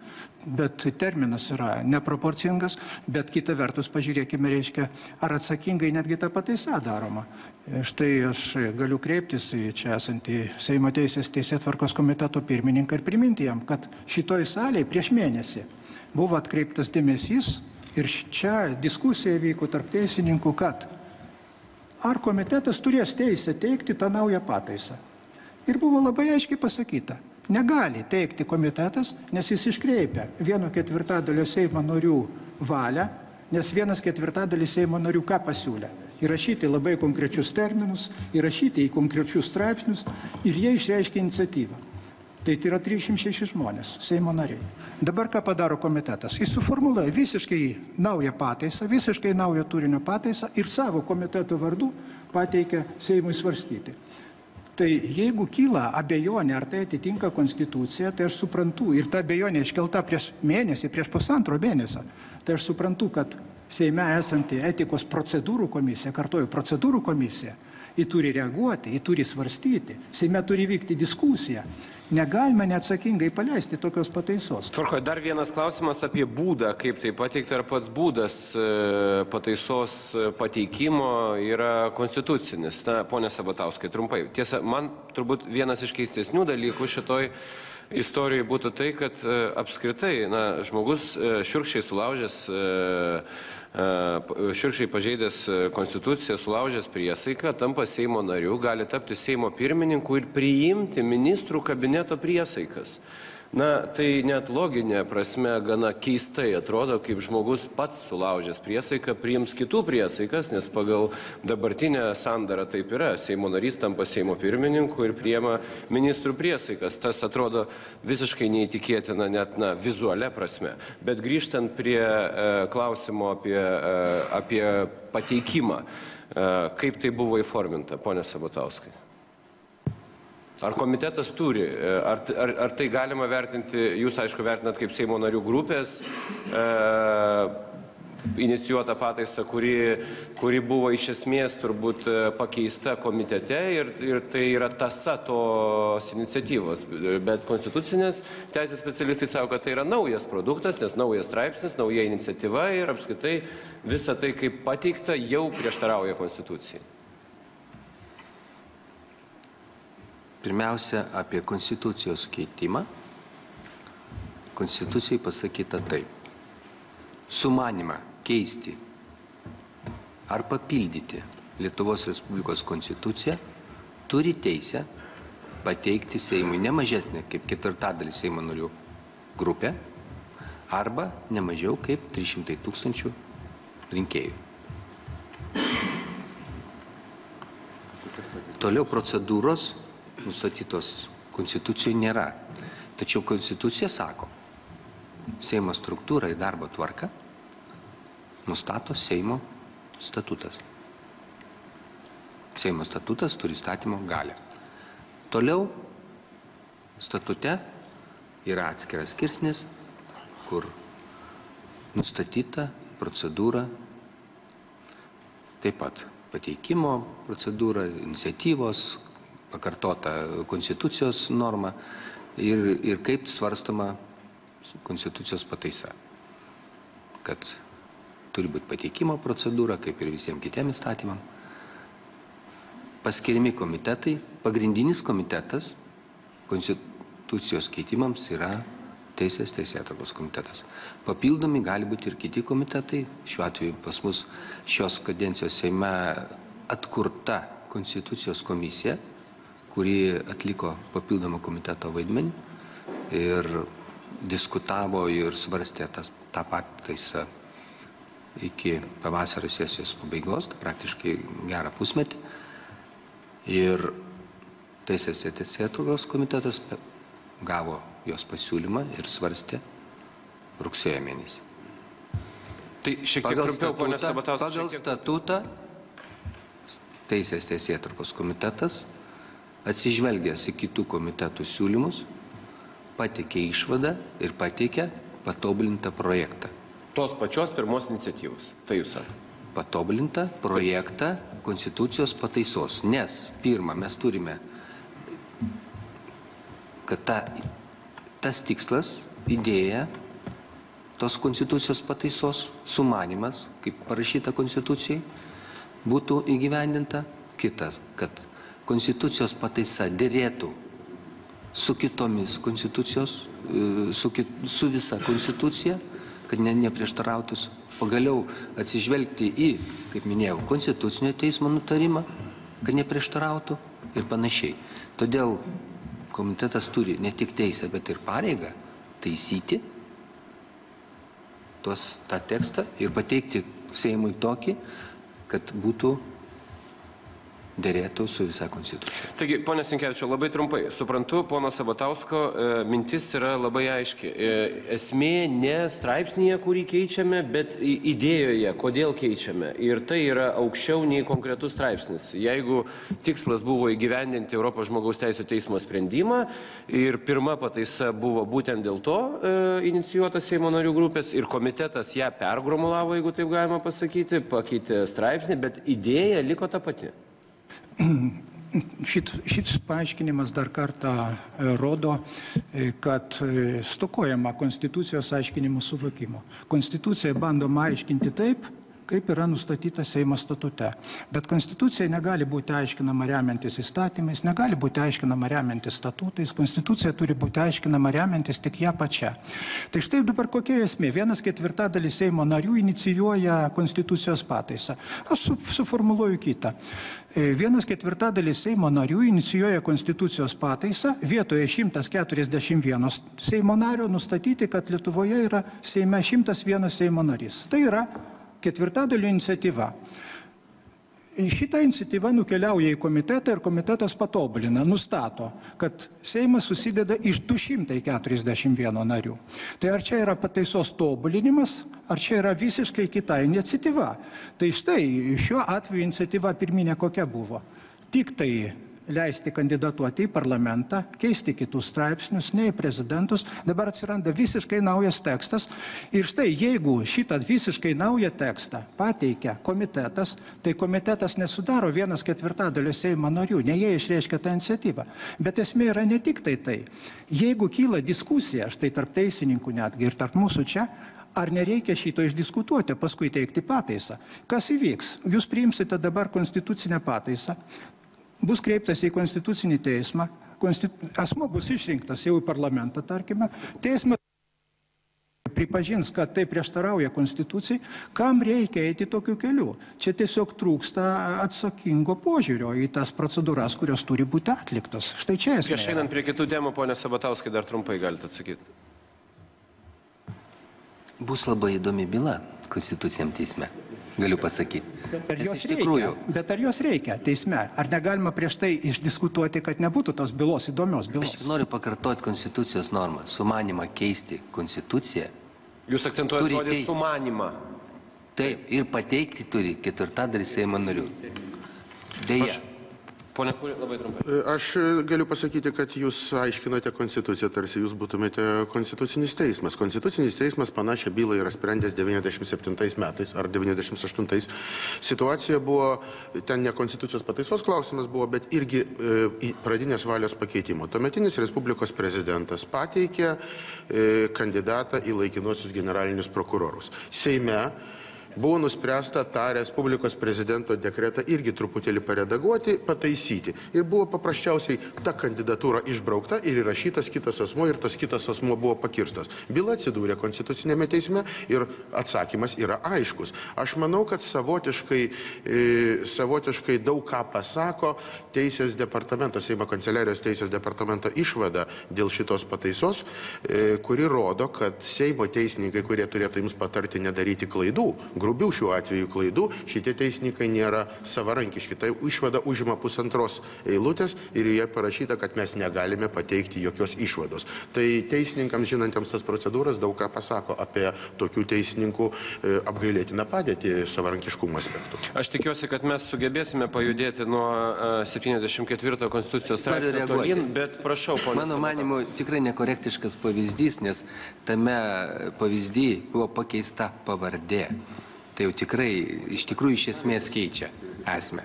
bet terminas yra neproporcingas, bet kita vertus, pažiūrėkime, reiškia, ar atsakingai netgi ta pataisa daroma. Štai aš galiu kreiptis į čia esantį Seimo Teisės Teisėtvarkos komiteto pirmininką ir priminti jam, kad šitoj salėje prieš mėnesį buvo atkreiptas dėmesys ir čia diskusija vyko tarp teisininkų, kad ar komitetas turės teisę teikti tą naują pataisą. Ir buvo labai aiškiai pasakyta, negali teikti komitetas, nes jis iškreipia 1/4 Seimo narių valią, nes 1/4 Seimo narių ką pasiūlė? Įrašyti labai konkrečius terminus, įrašyti į konkrečius straipsnius ir jie išreiškia iniciatyvą. Tai yra 306 žmonės, Seimo nariai. Dabar ką padaro komitetas? Jis suformuluoja visiškai naują pataisą, visiškai naują turinio pataisą ir savo komiteto vardu pateikia Seimui svarstyti. Tai jeigu kyla abejonė, ar tai atitinka konstituciją, tai aš suprantu, ir ta abejonė iškelta prieš mėnesį, prieš pusantro mėnesio, tai aš suprantu, kad Seime esanti etikos procedūrų komisija, kartuoju, procedūrų komisija, jį turi reaguoti, jį turi svarstyti, Seime turi vykti diskusija. Negalime neatsakingai paleisti tokios pataisos. Tvarko, dar vienas klausimas apie būdą, kaip tai pateikti, ar pats būdas pataisos pateikimo yra konstitucinis. Na, ponė Sabatauskai, trumpai. Tiesa, man turbūt vienas iš keistesnių dalykų šitoj istorijoje būtų tai, kad apskritai žmogus šiurkščiai sulaužęs, šiurkščiai pažeidęs konstituciją, sulaužęs priesaiką, tampa Seimo nariu, gali tapti Seimo pirmininku ir priimti ministrų kabineto priesaikas. Na, tai net loginė prasme gana keistai atrodo, kaip žmogus pats sulaužęs priesaiką priims kitų priesaikas, nes pagal dabartinę sandarą taip yra. Seimo narys tampa Seimo pirmininku ir priima ministrų priesaikas. Tas atrodo visiškai neįtikėtina net vizualia prasme. Bet grįžtant prie klausimo apie pateikimą, kaip tai buvo įforminta, ponė Sabatauskai? Ar komitetas turi, ar tai galima vertinti, jūs aišku vertinat kaip Seimo narių grupės inicijuota pataisa, kuri buvo iš esmės turbūt pakeista komitete ir tai yra tąsa tos iniciatyvos. Bet konstitucinės teisės specialistai sako, kad tai yra naujas produktas, nes naujas straipsnis, nauja iniciatyva ir apskritai visa tai, kaip pateikta, jau prieštarauja konstitucijai. Pirmiausia, apie konstitucijos keitimą. Konstitucijai pasakyta taip. Sumanimą keisti ar papildyti Lietuvos Respublikos konstituciją turi teisę pateikti Seimui ne mažesnė kaip 1/4 Seimo narių grupė arba ne mažiau kaip 300 000 rinkėjų. Toliau procedūros nustatytos konstitucijoje nėra. Tačiau konstitucija sako, Seimo struktūrą į darbo tvarką nustato Seimo statutas. Seimo statutas turi įstatymo galią. Toliau statute yra atskiras skirsnis, kur nustatyta procedūra, taip pat pateikimo procedūra, iniciatyvos, pakartota konstitucijos norma ir kaip svarstama konstitucijos pataisa. Kad turi būti pateikimo procedūra, kaip ir visiems kitiems įstatymams. Paskiriami komitetai, pagrindinis komitetas konstitucijos keitimams yra Teisėtvarkos komitetas. Papildomi gali būti ir kiti komitetai. Šiuo atveju pas mus šios kadencijos Seime atkurta konstitucijos komisija, kuri atliko papildomą komiteto vaidmenį ir diskutavo ir svarstė tą pataisą iki pavasario sesijos pabaigos, tai praktiškai gerą pusmetį. Ir Teisėtvarkos komitetas gavo jos pasiūlymą ir svarstė rugsėjo mėnesį. Tai šiek tiek trumpiau, ponė Sabatauskai. Pagal statutą Teisėtvarkos komitetas atsižvelgęs į kitų komitetų siūlymus, pateikė išvadą ir pateikė patobulintą projektą. Tos pačios pirmos iniciatyvos, tai jūs sakot. Patobulintą projektą konstitucijos pataisos, nes pirmą mes turime, kad tas tikslas, idėja, tos konstitucijos pataisos, sumanimas, kaip parašyta konstitucijai, būtų įgyvendinta. Kitas, kad konstitucijos pataisa dėrėtų su kitomis konstitucijos, su visa konstitucija, kad neprieštarautų, pagaliau atsižvelgti į, kaip minėjau, konstitucinio teismo nutarimą, kad neprieštarautų ir panašiai. Todėl komitetas turi ne tik teisę, bet ir pareigą taisyti tą tekstą ir pateikti Seimui tokį, kad būtų dėrėtų su visa konstitucija. Taigi, ponė Sinkevičiau, labai trumpai. Suprantu, pono Sabatausko mintis yra labai aiški. Esmė ne straipsnėje, kurį keičiame, bet idėjoje, kodėl keičiame. Ir tai yra aukščiau nei konkretus straipsnis. Jeigu tikslas buvo įgyvendinti Europos žmogaus teisų teismo sprendimą ir pirma pataisa buvo būtent dėl to inicijuota Seimo narių grupės ir komitetas ją pergromulavo, jeigu taip galima pasakyti, pakeitė straipsnį, bet idėja liko ta pati. Šis paaiškinimas dar kartą rodo, kad stokojama konstitucijos aiškinimo suvokimo. Konstitucija bandoma aiškinti taip, kaip yra nustatyta Seimo statute. Bet konstitucija negali būti aiškinama remiantis įstatymais, negali būti aiškinama remiantis statutais, konstitucija turi būti aiškinama remiantis tik ją pačią. Tai štai dabar kokia esmė. 1/4 Seimo narių inicijuoja konstitucijos pataisą. Aš suformuluoju kitą. 1/4 Seimo narių inicijuoja konstitucijos pataisą, vietoje 141 Seimo nario nustatyti, kad Lietuvoje yra Seime 101 Seimo narys. Tai yra 1/4 iniciatyva. Šitą iniciatyvą nukeliauja į komitetą ir komitetas patobulina, nustato, kad Seimas susideda iš 241 narių. Tai ar čia yra pataisos tobulinimas, ar čia yra visiškai kita iniciatyva? Tai štai šiuo atveju iniciatyva pirminė kokia buvo? Tik tai leisti kandidatuoti į parlamentą, keisti kitus straipsnius, ne į prezidentus. Dabar atsiranda visiškai naujas tekstas. Ir štai, jeigu šitą visiškai naują tekstą pateikia komitetas, tai komitetas nesudaro 1/4 Seimo narių, ne jie išreiškia tą iniciatyvą. Bet esmė yra ne tik tai. Jeigu kyla diskusija, štai tarp teisininkų netgi ir tarp mūsų čia, ar nereikia šito išdiskutuoti, paskui teikti pataisą? Kas įvyks? Jūs priimsite dabar konstitucinę pataisą, bus kreiptas į konstitucinį teismą, asmuo bus išrinktas jau į parlamentą, tarkime, teismas pripažins, kad tai prieštarauja konstitucijai, kam reikia eiti tokiu keliu. Čia tiesiog trūksta atsakingo požiūrio į tas procedūras, kurios turi būti atliktos. Štai čia esmė. Prieš einant prie kitų temų, ponė Sabatauskai, dar trumpai galite atsakyti. Bus labai įdomi byla konstituciniam teisme, galiu pasakyti. Bet ar jos reikia teisme? Ar negalima prieš tai išdiskutuoti, kad nebūtų tos bylos įdomios bylos? Aš noriu pakartoti konstitucijos normą. Sumanimą keisti konstituciją. Jūs akcentuojate žodį sumanimą. Taip, ir pateikti turi 1/4 Seimo narių. Deja. Pone Kūrė, labai trumpai. Aš galiu pasakyti, kad jūs aiškinote konstituciją, tarsi jūs būtumėte konstitucinis teismas. Konstitucinis teismas panašią bylą yra sprendęs 97 metais ar 98. Situacija buvo, ten ne konstitucijos pataisos klausimas buvo, bet irgi pradinės valios pakeitimo. Tuometinis Respublikos prezidentas pateikė kandidatą į laikinuosius generalinius prokurorus. Seime buvo nuspręsta tą Respublikos prezidento dekretą irgi truputėlį paredaguoti, pataisyti. Ir buvo paprasčiausiai ta kandidatūra išbraukta ir įrašytas kitas asmuo ir tas kitas asmuo buvo pakirstas. Byla atsidūrė konstitucinėme teisme ir atsakymas yra aiškus. Aš manau, kad savotiškai daug ką pasako Teisės departamento, Seimo kanceliarijos Teisės departamento išvada dėl šitos pataisos, kuri rodo, kad Seimo teisininkai, kurie turėtų jums patarti nedaryti klaidų, grubių šiuo atveju klaidų, šitie teisininkai nėra savarankiški. Tai išvada užima 1,5 eilutės ir joje parašyta, kad mes negalime pateikti jokios išvados. Tai teisininkams žinantiems tas procedūras daug ką pasako apie tokių teisininkų apgailėtiną padėtį savarankiškumo aspektų. Aš tikiuosi, kad mes sugebėsime pajudėti nuo 74 konstitucijos straipsnio tolyn, bet prašau, ponė. Mano manimu, tikrai nekorektiškas pavyzdys, nes tame pavyzdyje buvo pakeista pavardė. Tai jau tikrai, iš tikrųjų, iš esmės keičia esmę.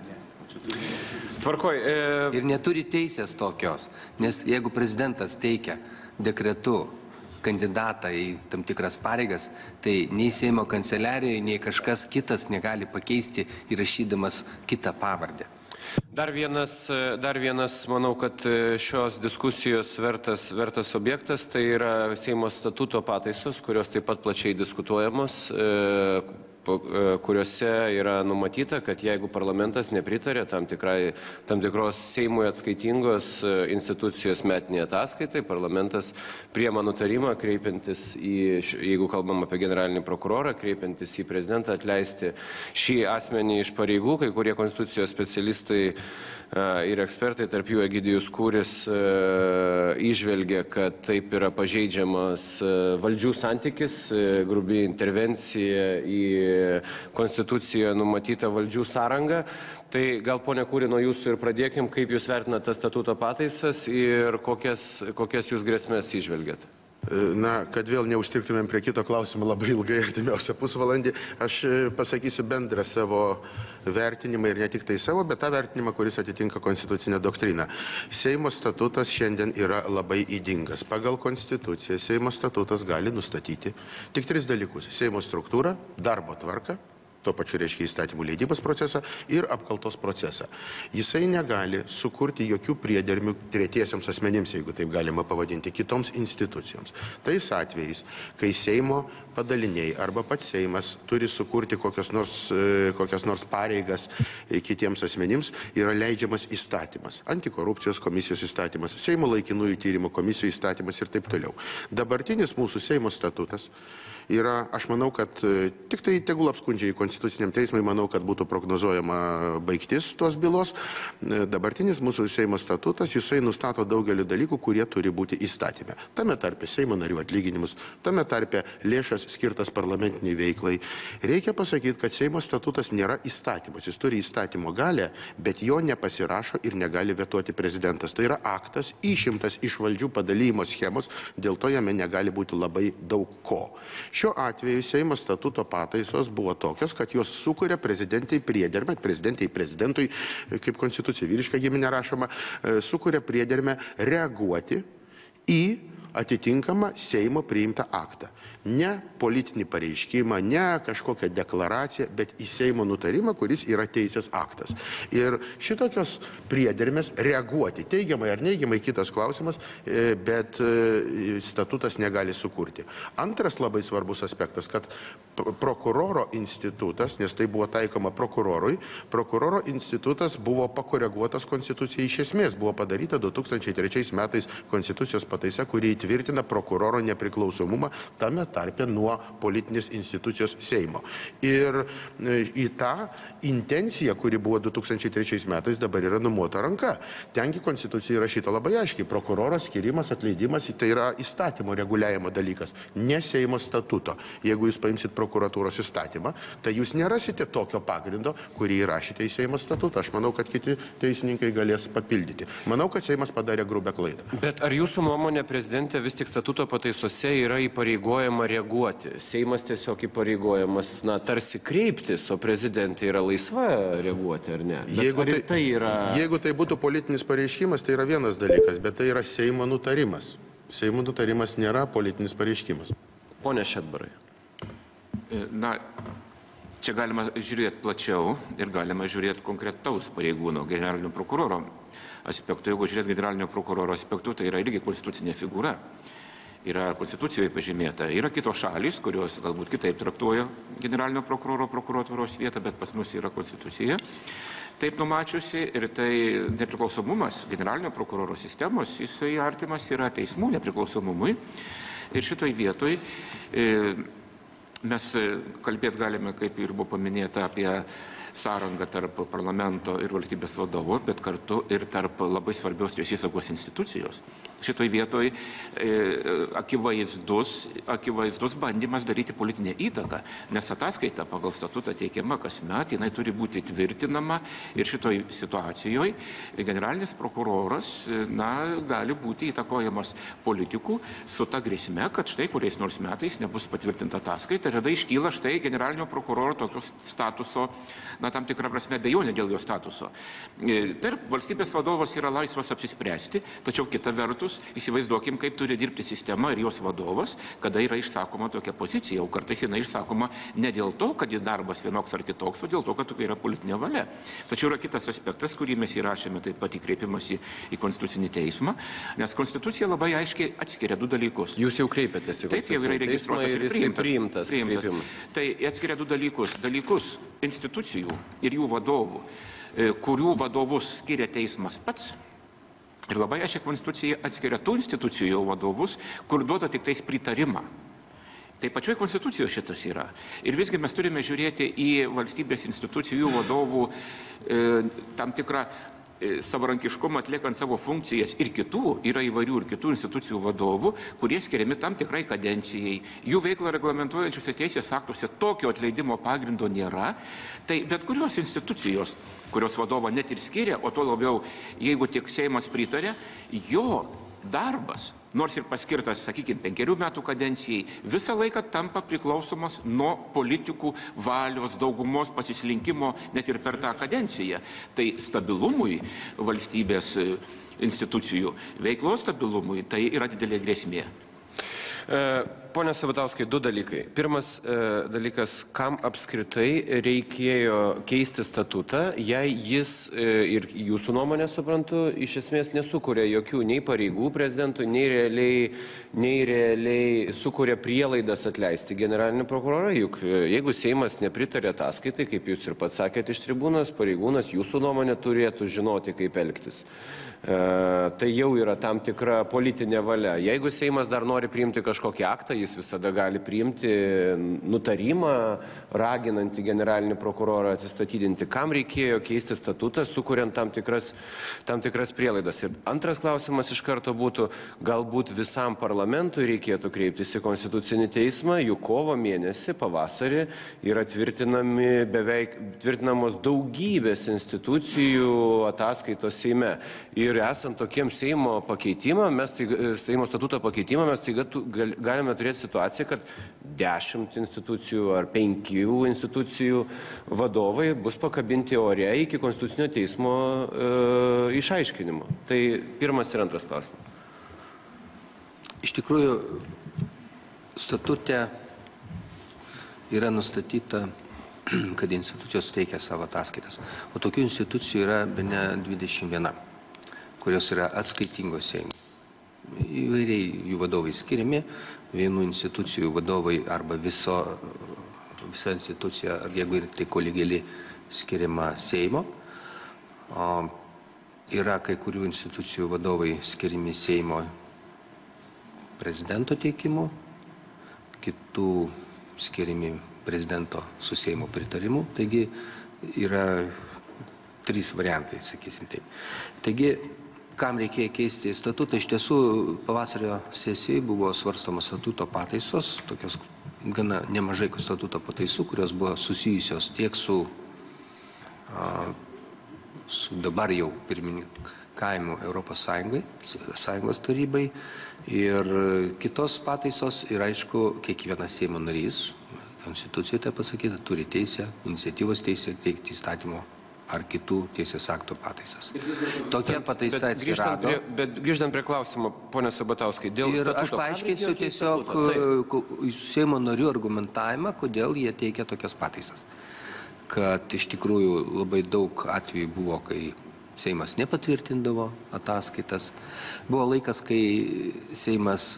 Tvarkoj. Ir neturi teisės tokios, nes jeigu prezidentas teikia dekretu kandidatą į tam tikras pareigas, tai nei Seimo kanceliarijoje, nei kažkas kitas negali pakeisti įrašydamas kitą pavardę. Dar vienas, manau, kad šios diskusijos vertas objektas, tai yra Seimo statuto pataisos, kurios taip pat plačiai diskutuojamos. kuriuose yra numatyta, kad jeigu parlamentas nepritarė tam tikros Seimui atskaitingos institucijos metinėje ataskaitai, parlamentas priema nutarimą, kreipiantis jeigu kalbam apie generalinį prokurorą, kreipiantis į prezidentą atleisti šį asmenį iš pareigų. Kai kurie konstitucijos specialistai ir ekspertai, tarp jų Egidijus Kūris, įžvelgia, kad taip yra pažeidžiamas valdžių santykis, grubi intervencija į konstitucijoje numatytą valdžių sąrangą. Tai gal, ponia Kūri, nuo jūsų ir pradėkim, kaip jūs vertinate statuto pataisas ir kokias jūs grėsmės įžvelgiat? Na, kad vėl neužstriktumėm prie kito klausimo labai ilgai, artimiausią pusvalandį, aš pasakysiu bendrą savo vertinimą ir ne tik tai savo, bet tą vertinimą, kuris atitinka konstitucinę doktriną. Seimo statutas šiandien yra labai ydingas. Pagal konstituciją Seimo statutas gali nustatyti tik 3 dalykus: Seimo struktūrą, darbo tvarką, tuo pačiu reiškia įstatymų leidybos procesą ir apkaltos procesą. Jisai negali sukurti jokių priedermių tretiesiams asmenims, jeigu taip galima pavadinti, kitoms institucijoms. Tais atvejais, kai Seimo padaliniai arba pats Seimas turi sukurti kokias nors pareigas kitiems asmenims, yra leidžiamas įstatymas. Antikorupcijos komisijos įstatymas, Seimo laikinųjų tyrimų komisijų įstatymas ir taip toliau. Dabartinis mūsų Seimo statutas yra, aš manau, kad tik tai tegul apskundžia į Konstituciniam teismui, manau, kad būtų prognozuojama baigtis tos bylos. Dabartinis mūsų Seimo statutas, jisai nustato daugelį dalykų, kurie turi būti įstatyme. Tame tarpe Seimo narių atlyginimus, tame tarpe lėšas skirtas parlamentiniai veiklai. Reikia pasakyti, kad Seimo statutas nėra įstatymas. Jis turi įstatymo galę, bet jo nepasirašo ir negali vetuoti prezidentas. Tai yra aktas išimtas iš valdžių padalymo schemos, dėl to jame negali būti labai daug ko. Šiuo atveju Seimo statuto pataisos buvo tokios, kad jos sukuria prezidentai priedermę, prezidentui, kaip konstitucija vyriška giminė rašoma, sukuria priedermę reaguoti į atitinkamą Seimo priimtą aktą. Ne politinį pareiškimą, ne kažkokią deklaraciją, bet į Seimo nutarimą, kuris yra teisės aktas. Ir šitokios priedermės reaguoti, teigiamai ar neigiamai, kitas klausimas, bet statutas negali sukurti. Antras labai svarbus aspektas, kad prokuroro institutas, nes tai buvo taikoma prokurorui, prokuroro institutas buvo pakoreguotas konstitucija iš esmės, buvo padaryta 2003 metais konstitucijos pataisa, kuri įtvirtina prokuroro nepriklausomumą, tame tarpe nuo politinės institucijos Seimo. Ir į tą intenciją, kuri buvo 2003 metais, dabar yra numota ranka. Tengi konstitucija įrašyta labai aiškiai. Prokuroro skirimas, atleidimas, tai yra įstatymo reguliavimo dalykas, ne Seimo statuto. Jeigu jūs paimsit prokuratūros įstatymą, tai jūs nerasite tokio pagrindo, kurį įrašyte į Seimo statutą. Aš manau, kad kiti teisininkai galės papildyti. Manau, kad Seimas padarė grubę klaidą. Bet ar jūsų nuomonė, prezidentė, vis tik statuto pataisose yra įpareigojama reaguoti? Seimas tiesiog įpareigojamas, tarsi kreiptis, o prezidentė yra laisva reaguoti, ar ne? Jeigu tai būtų politinis pareiškimas, tai yra vienas dalykas, bet tai yra Seimo nutarimas. Seimo nutarimas nėra politinis pareiškimas. Pone Šedbarai. Čia galima žiūrėti plačiau ir galima žiūrėti konkretaus pareigūno, generalinio prokuroro aspektų. Jeigu žiūrėti generalinio prokuroro aspektų, tai yra irgi konstitucinė figūra. Yra konstitucijoje pažymėta. Yra kitos šalys, kurios galbūt kitaip traktuoja generalinio prokuroro prokuratūros vietą, bet pas mus yra konstitucija taip numačiusi, ir tai nepriklausomumas generalinio prokuroro sistemos, jisai artimas yra teismų nepriklausomumui. Ir šitoj vietoj mes kalbėti galime, kaip ir buvo paminėta, apie sąrangą tarp parlamento ir valstybės vadovo, bet kartu ir tarp labai svarbios teisėsaugos institucijos. Šitoj vietoj akivaizdus bandymas daryti politinę įtaką, nes ataskaita pagal statutą teikiama kasmet, jinai turi būti tvirtinama, ir šitoj situacijoje generalinis prokuroras gali būti įtakojamas politikų su ta grėsme, kad štai kuriais nors metais nebus patvirtinta ataskaita, ir tada iškyla štai generalinio prokuroro tokios statuso, tam tikrą prasme abejonė dėl jo statuso. Tarp valstybės vadovas yra laisvas apsispręsti, tačiau kita vertus vertus, įsivaizduokim, kaip turi dirbti sistema ir jos vadovas, kada yra išsakoma tokia pozicija, o kartais jinai išsakoma ne dėl to, kad į darbas vienoks ar kitoks, o dėl to, kad tokia yra politinė valia. Tačiau yra kitas aspektas, kurį mes įrašėme taip pat į kreipimąsi į Konstitucinį teismą, nes Konstitucija labai aiškiai atskiria du dalykus. Jūs jau kreipėtės į Taip, jau yra registruotas ir priimtas. Tai atskiria du dalykus institucijų ir jų vadovų, kurių vadovus skiria teismas pats. Ir labai aiškiai Konstitucija atskiria tų institucijų vadovus, kur duoda tik tais pritarimą. Tai pačioje Konstitucijoje šitas yra. Ir visgi mes turime žiūrėti į valstybės institucijų vadovų tam tikrą savarankiškumą atliekant savo funkcijas ir kitų, yra įvairių ir kitų institucijų vadovų, kurie skiriami tam tikrai kadencijai. Jų veiklą reglamentuojančiuose teisės aktuose tokio atleidimo pagrindo nėra. Tai bet kurios institucijos, kurios vadovą net ir skiria, o to labiau, jeigu tik Seimas pritarė, jo darbas, nors ir paskirtas, sakykime, 5 metų kadencijai, visą laiką tampa priklausomas nuo politikų valios, daugumos pasislinkimo net ir per tą kadenciją. Tai stabilumui valstybės institucijų, veiklos stabilumui, tai yra didelė grėsmė. Pone Sabatauskai, du dalykai. Pirmas dalykas, kam apskritai reikėjo keisti statutą, jei jis ir jūsų nuomonė, suprantu, iš esmės nesukuria jokių nei pareigų prezidentui, nei realiai sukuria prielaidas atleisti generalinį prokurorą. Juk jeigu Seimas nepritarė ataskaitai, kaip jūs ir pats sakėte iš tribūnos, pareigūnas jūsų nuomonė turėtų žinoti, kaip elgtis. Tai jau yra tam tikra politinė valia. Jeigu Seimas dar nori priimti kažkokį aktą, jis visada gali priimti nutarimą, raginantį generalinį prokurorą atsistatydinti. Kam reikėjo keisti statutą, sukuriant tam tikras prielaidas? Ir antras klausimas iš karto būtų, galbūt visam parlamentui reikėtų kreiptis į Konstitucinį teismą, juk kovo mėnesį, pavasarį yra tvirtinamos daugybės institucijų ataskaitos Seime. Ir esant tokiems Seimo pakeitimams, Seimo statuto pakeitimams, mes tai galime turėti situaciją, kad 10 institucijų ar 5 institucijų vadovai bus pakabinti ore iki Konstitucinio teismo išaiškinimo. Tai pirmas ir antras klausimas. Iš tikrųjų, statute yra nustatyta, kad institucijos teikia savo ataskaitas. O tokių institucijų yra bene 21. Kurios yra atskaitingos Seimui. Įvairiai jų vadovai skiriami, vienų institucijų vadovai arba visa institucija, jeigu ir tai kolegiali skiriama Seimo. Yra kai kurių institucijų vadovai skiriami Seimo prezidento teikimu, kitų skiriami prezidento su Seimo pritarimu. Taigi yra 3 variantai, sakysim taip. Taigi, kam reikėjo keisti statutą? Iš tiesų, pavasario sesijai buvo svarstamos statuto pataisos, tokios gana nemažai statuto pataisų, kurios buvo susijusios tiek su dabar jau pirmininkavimu Europos Sąjungos tarybai ir kitos pataisos ir aišku, kiekvienas Seimo narys, Konstitucijoje tai pasakyta, turi teisę, iniciatyvos teisę teikti įstatymo ar kitų teisės aktų pataisas. Tokia pataisa atsirado. Bet grįžtant prie klausimo, pone Sabatauskai, dėl statuto. Ir aš paaiškinsiu tiesiog Seimo narių argumentavimą, kodėl jie teikia tokias pataisas. Kad iš tikrųjų labai daug atvejų buvo, kai Seimas nepatvirtindavo ataskaitas. Buvo laikas, kai Seimas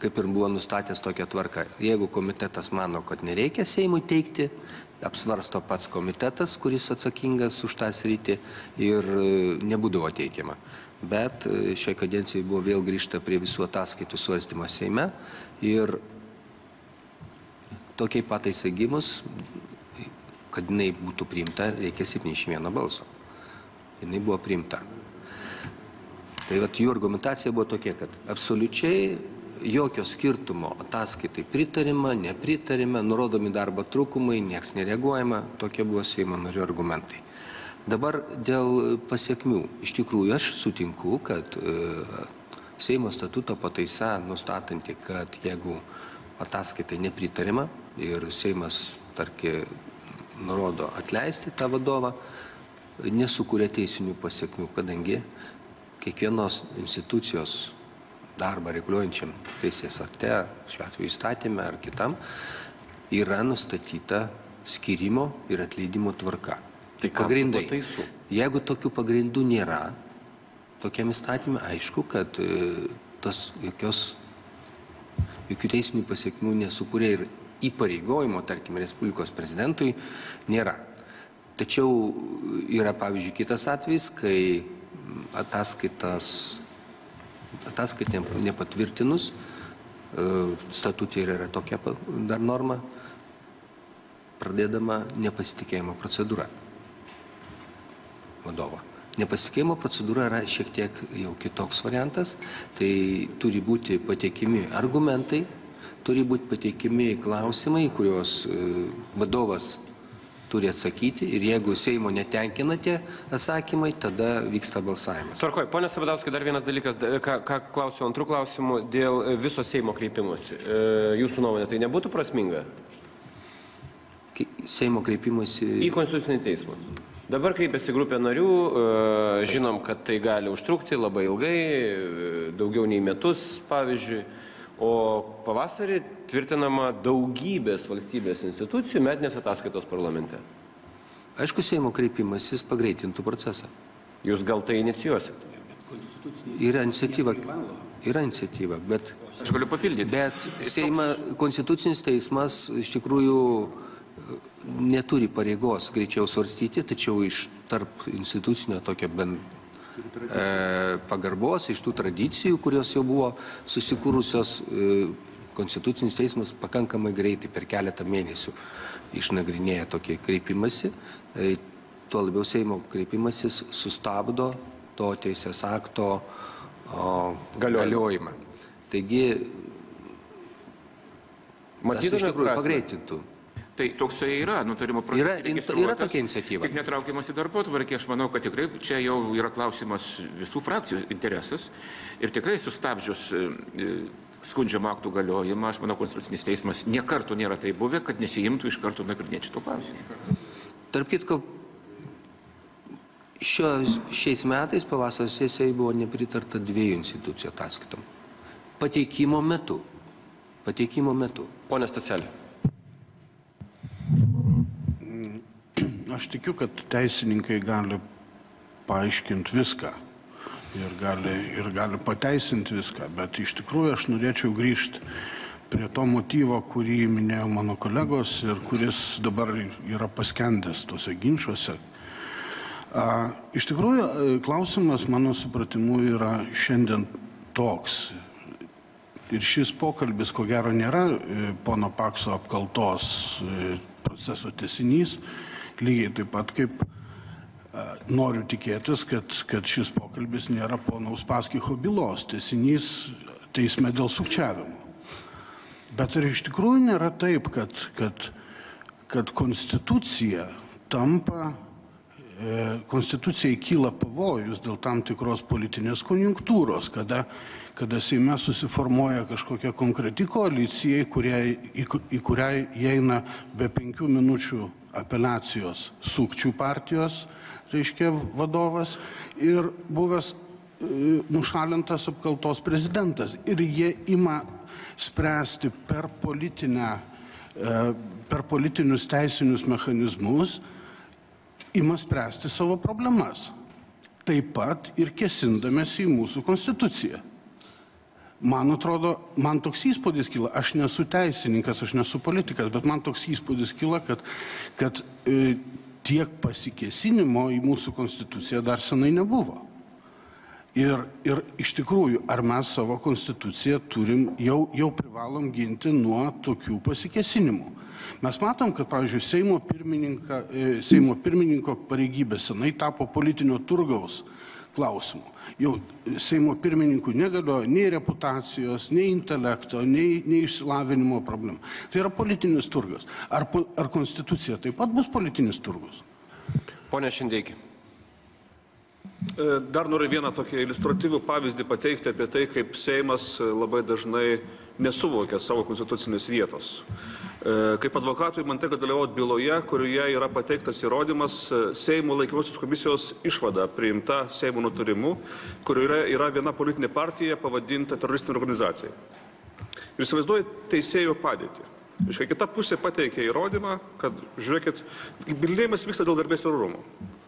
kaip ir buvo nustatęs tokią tvarką. Jeigu komitetas mano, kad nereikia Seimui teikti, apsvarsto pats komitetas, kuris atsakingas už tą sritį ir nebūdavo teikiama. Bet šioje kadencijoje buvo vėl grįžta prie visų ataskaitų svarstymo Seime ir tokiai pataisai gimus, kad jinai būtų priimta, reikia 71 balso. Jinai buvo priimta. Tai jų argumentacija buvo tokia, kad absoliučiai jokio skirtumo ataskaitai pritarima, nepritarima, nurodomi darbo trūkumai, nieks nereaguojama, tokie buvo Seimo narių argumentai. Dabar dėl pasiekmių. Iš tikrųjų, aš sutinku, kad Seimo statuto pataisa nustatanti, kad jeigu ataskaitai nepritarima ir Seimas, tarkim, nurodo atleisti tą vadovą, nesukuria teisinių pasiekmių, kadangi kiekvienos institucijos darbą reguliuojančiam teisės akte, šiuo atveju įstatyme ar kitam, yra nustatyta skirimo ir atleidimo tvarka. Tai pagrindai. Jeigu tokių pagrindų nėra, tokiam įstatymui aišku, kad jokių teisinių pasiekmių nesukūrė ir įpareigojimo, tarkim, Respublikos prezidentui nėra. Tačiau yra, pavyzdžiui, kitas atvejis, kai ataskaitė nepatvirtinus, statutė yra tokia dar norma, pradedama nepasitikėjimo procedūra vadovo. Nepasitikėjimo procedūra yra šiek tiek jau kitoks variantas, tai turi būti pateikimi argumentai, turi būti pateikimi klausimai, kuriuos vadovas turi atsakyti ir jeigu Seimo netenkina tie atsakymai, tada vyksta balsavimas. Tvarkoj, pone Sabatauskai, dar vienas dalykas, ką klausiu antrų klausimų, dėl viso Seimo kreipimuose. Jūsų nuomonė, tai nebūtų prasminga? Seimo kreipimuose į Konstitucinį teismą. Dabar kreipiasi grupė narių, žinom, kad tai gali užtrukti labai ilgai, daugiau nei metus, pavyzdžiui, o pavasarį tvirtinama daugybės valstybės institucijų metinės ataskaitos parlamente. Aišku, Seimo kreipimasis pagreitintų procesą. Jūs gal tai inicijuosit? Yra iniciatyva, bet... Aš galiu papildyti. Bet Konstitucinis teismas iš tikrųjų neturi pareigos greičiau svarstyti, tačiau iš tarp institucinio tokio pagarbos, iš tų tradicijų, kurios jau buvo susikūrusios, Konstitucinis teismas pakankamai greitai per keletą mėnesių išnagrinėja tokį kreipimąsi. Tuo labiau Seimo kreipimasis sustabdo to teisės akto galiojimą. Taigi, tas iš tikrųjų pagreitintų. Tai toksai yra, nutarimo procesas yra tokia iniciatyva. Tik netraukiamas į darbotvarkę, aš manau, kad tikrai čia jau yra klausimas visų frakcijų interesas ir tikrai sustabdžius skundžiamą aktų galiojimą, aš manau, Konstitucinis teismas niekarto nėra tai buvę, kad nesijimtų iš karto nagrinėti šito klausimą. Tarp kitko, šiais metais pavasario sesijoje buvo nepritarta 2 institucijų ataskaitom. Pateikimo metu. Pone Staselį. Aš tikiu, kad teisininkai gali paaiškinti viską ir gali pateisinti viską, bet iš tikrųjų aš norėčiau grįžti prie to motyvo, kurį minėjo mano kolegos ir kuris dabar yra paskendęs tuose ginčiuose. Iš tikrųjų, klausimas, mano supratimu, yra šiandien toks. Ir šis pokalbis, ko gero, nėra pono Pakso apkaltos proceso tęsinys, lygiai taip pat kaip noriu tikėtis, kad šis pokalbis nėra pono Uspaskicho bylos tęsinys teisme dėl sukčiavimo. Bet ir iš tikrųjų nėra taip, kad konstitucijai kyla pavojus dėl tam tikros politinės konjunktūros, kada Seime susiformuoja kažkokia konkreti koalicija, į kurią įeina be 5 minučių apeliacijos sukčių partijos, reiškia, vadovas ir buvęs nušalintas apkaltos prezidentas. Ir jie ima spręsti per politinius teisinius mechanizmus, ima spręsti savo problemas. Taip pat ir kėsindamėsi į mūsų konstituciją. Man atrodo, man toks įspūdis kyla, aš nesu teisininkas, aš nesu politikas, bet man toks įspūdis kyla, kad tiek pasikėsinimo į mūsų konstituciją dar senai nebuvo. Ir iš tikrųjų, ar mes savo konstituciją turim, jau privalom ginti nuo tokių pasikėsinimų. Mes matom, kad, pavyzdžiui, Seimo pirmininko pareigybė senai tapo politinio turgaus klausimų. Jau Seimo pirmininkui negalioja nei reputacijos, nei intelekto, nei išsilavinimo problemų. Tai yra politinis turgas. Ar konstitucija taip pat bus politinis turgus? Pone Šindeiki. Dar noriu vieną tokį iliustratyvų pavyzdį pateikti apie tai, kaip Seimas labai dažnai nesuvokia savo konstitucinės vietos. Kaip advokatui man teko dalyvauti byloje, kurioje yra pateiktas įrodymas Seimo laikinosios komisijos išvada priimta Seimo nutarimu, kurioje yra viena politinė partija pavadinta teroristinė organizacija. Ir įsivaizduoju teisėjo padėtį. Iškai kita pusė pateikė įrodymą, kad, žiūrėkit, bylinėjimas vyksta dėl garbės ir orumo.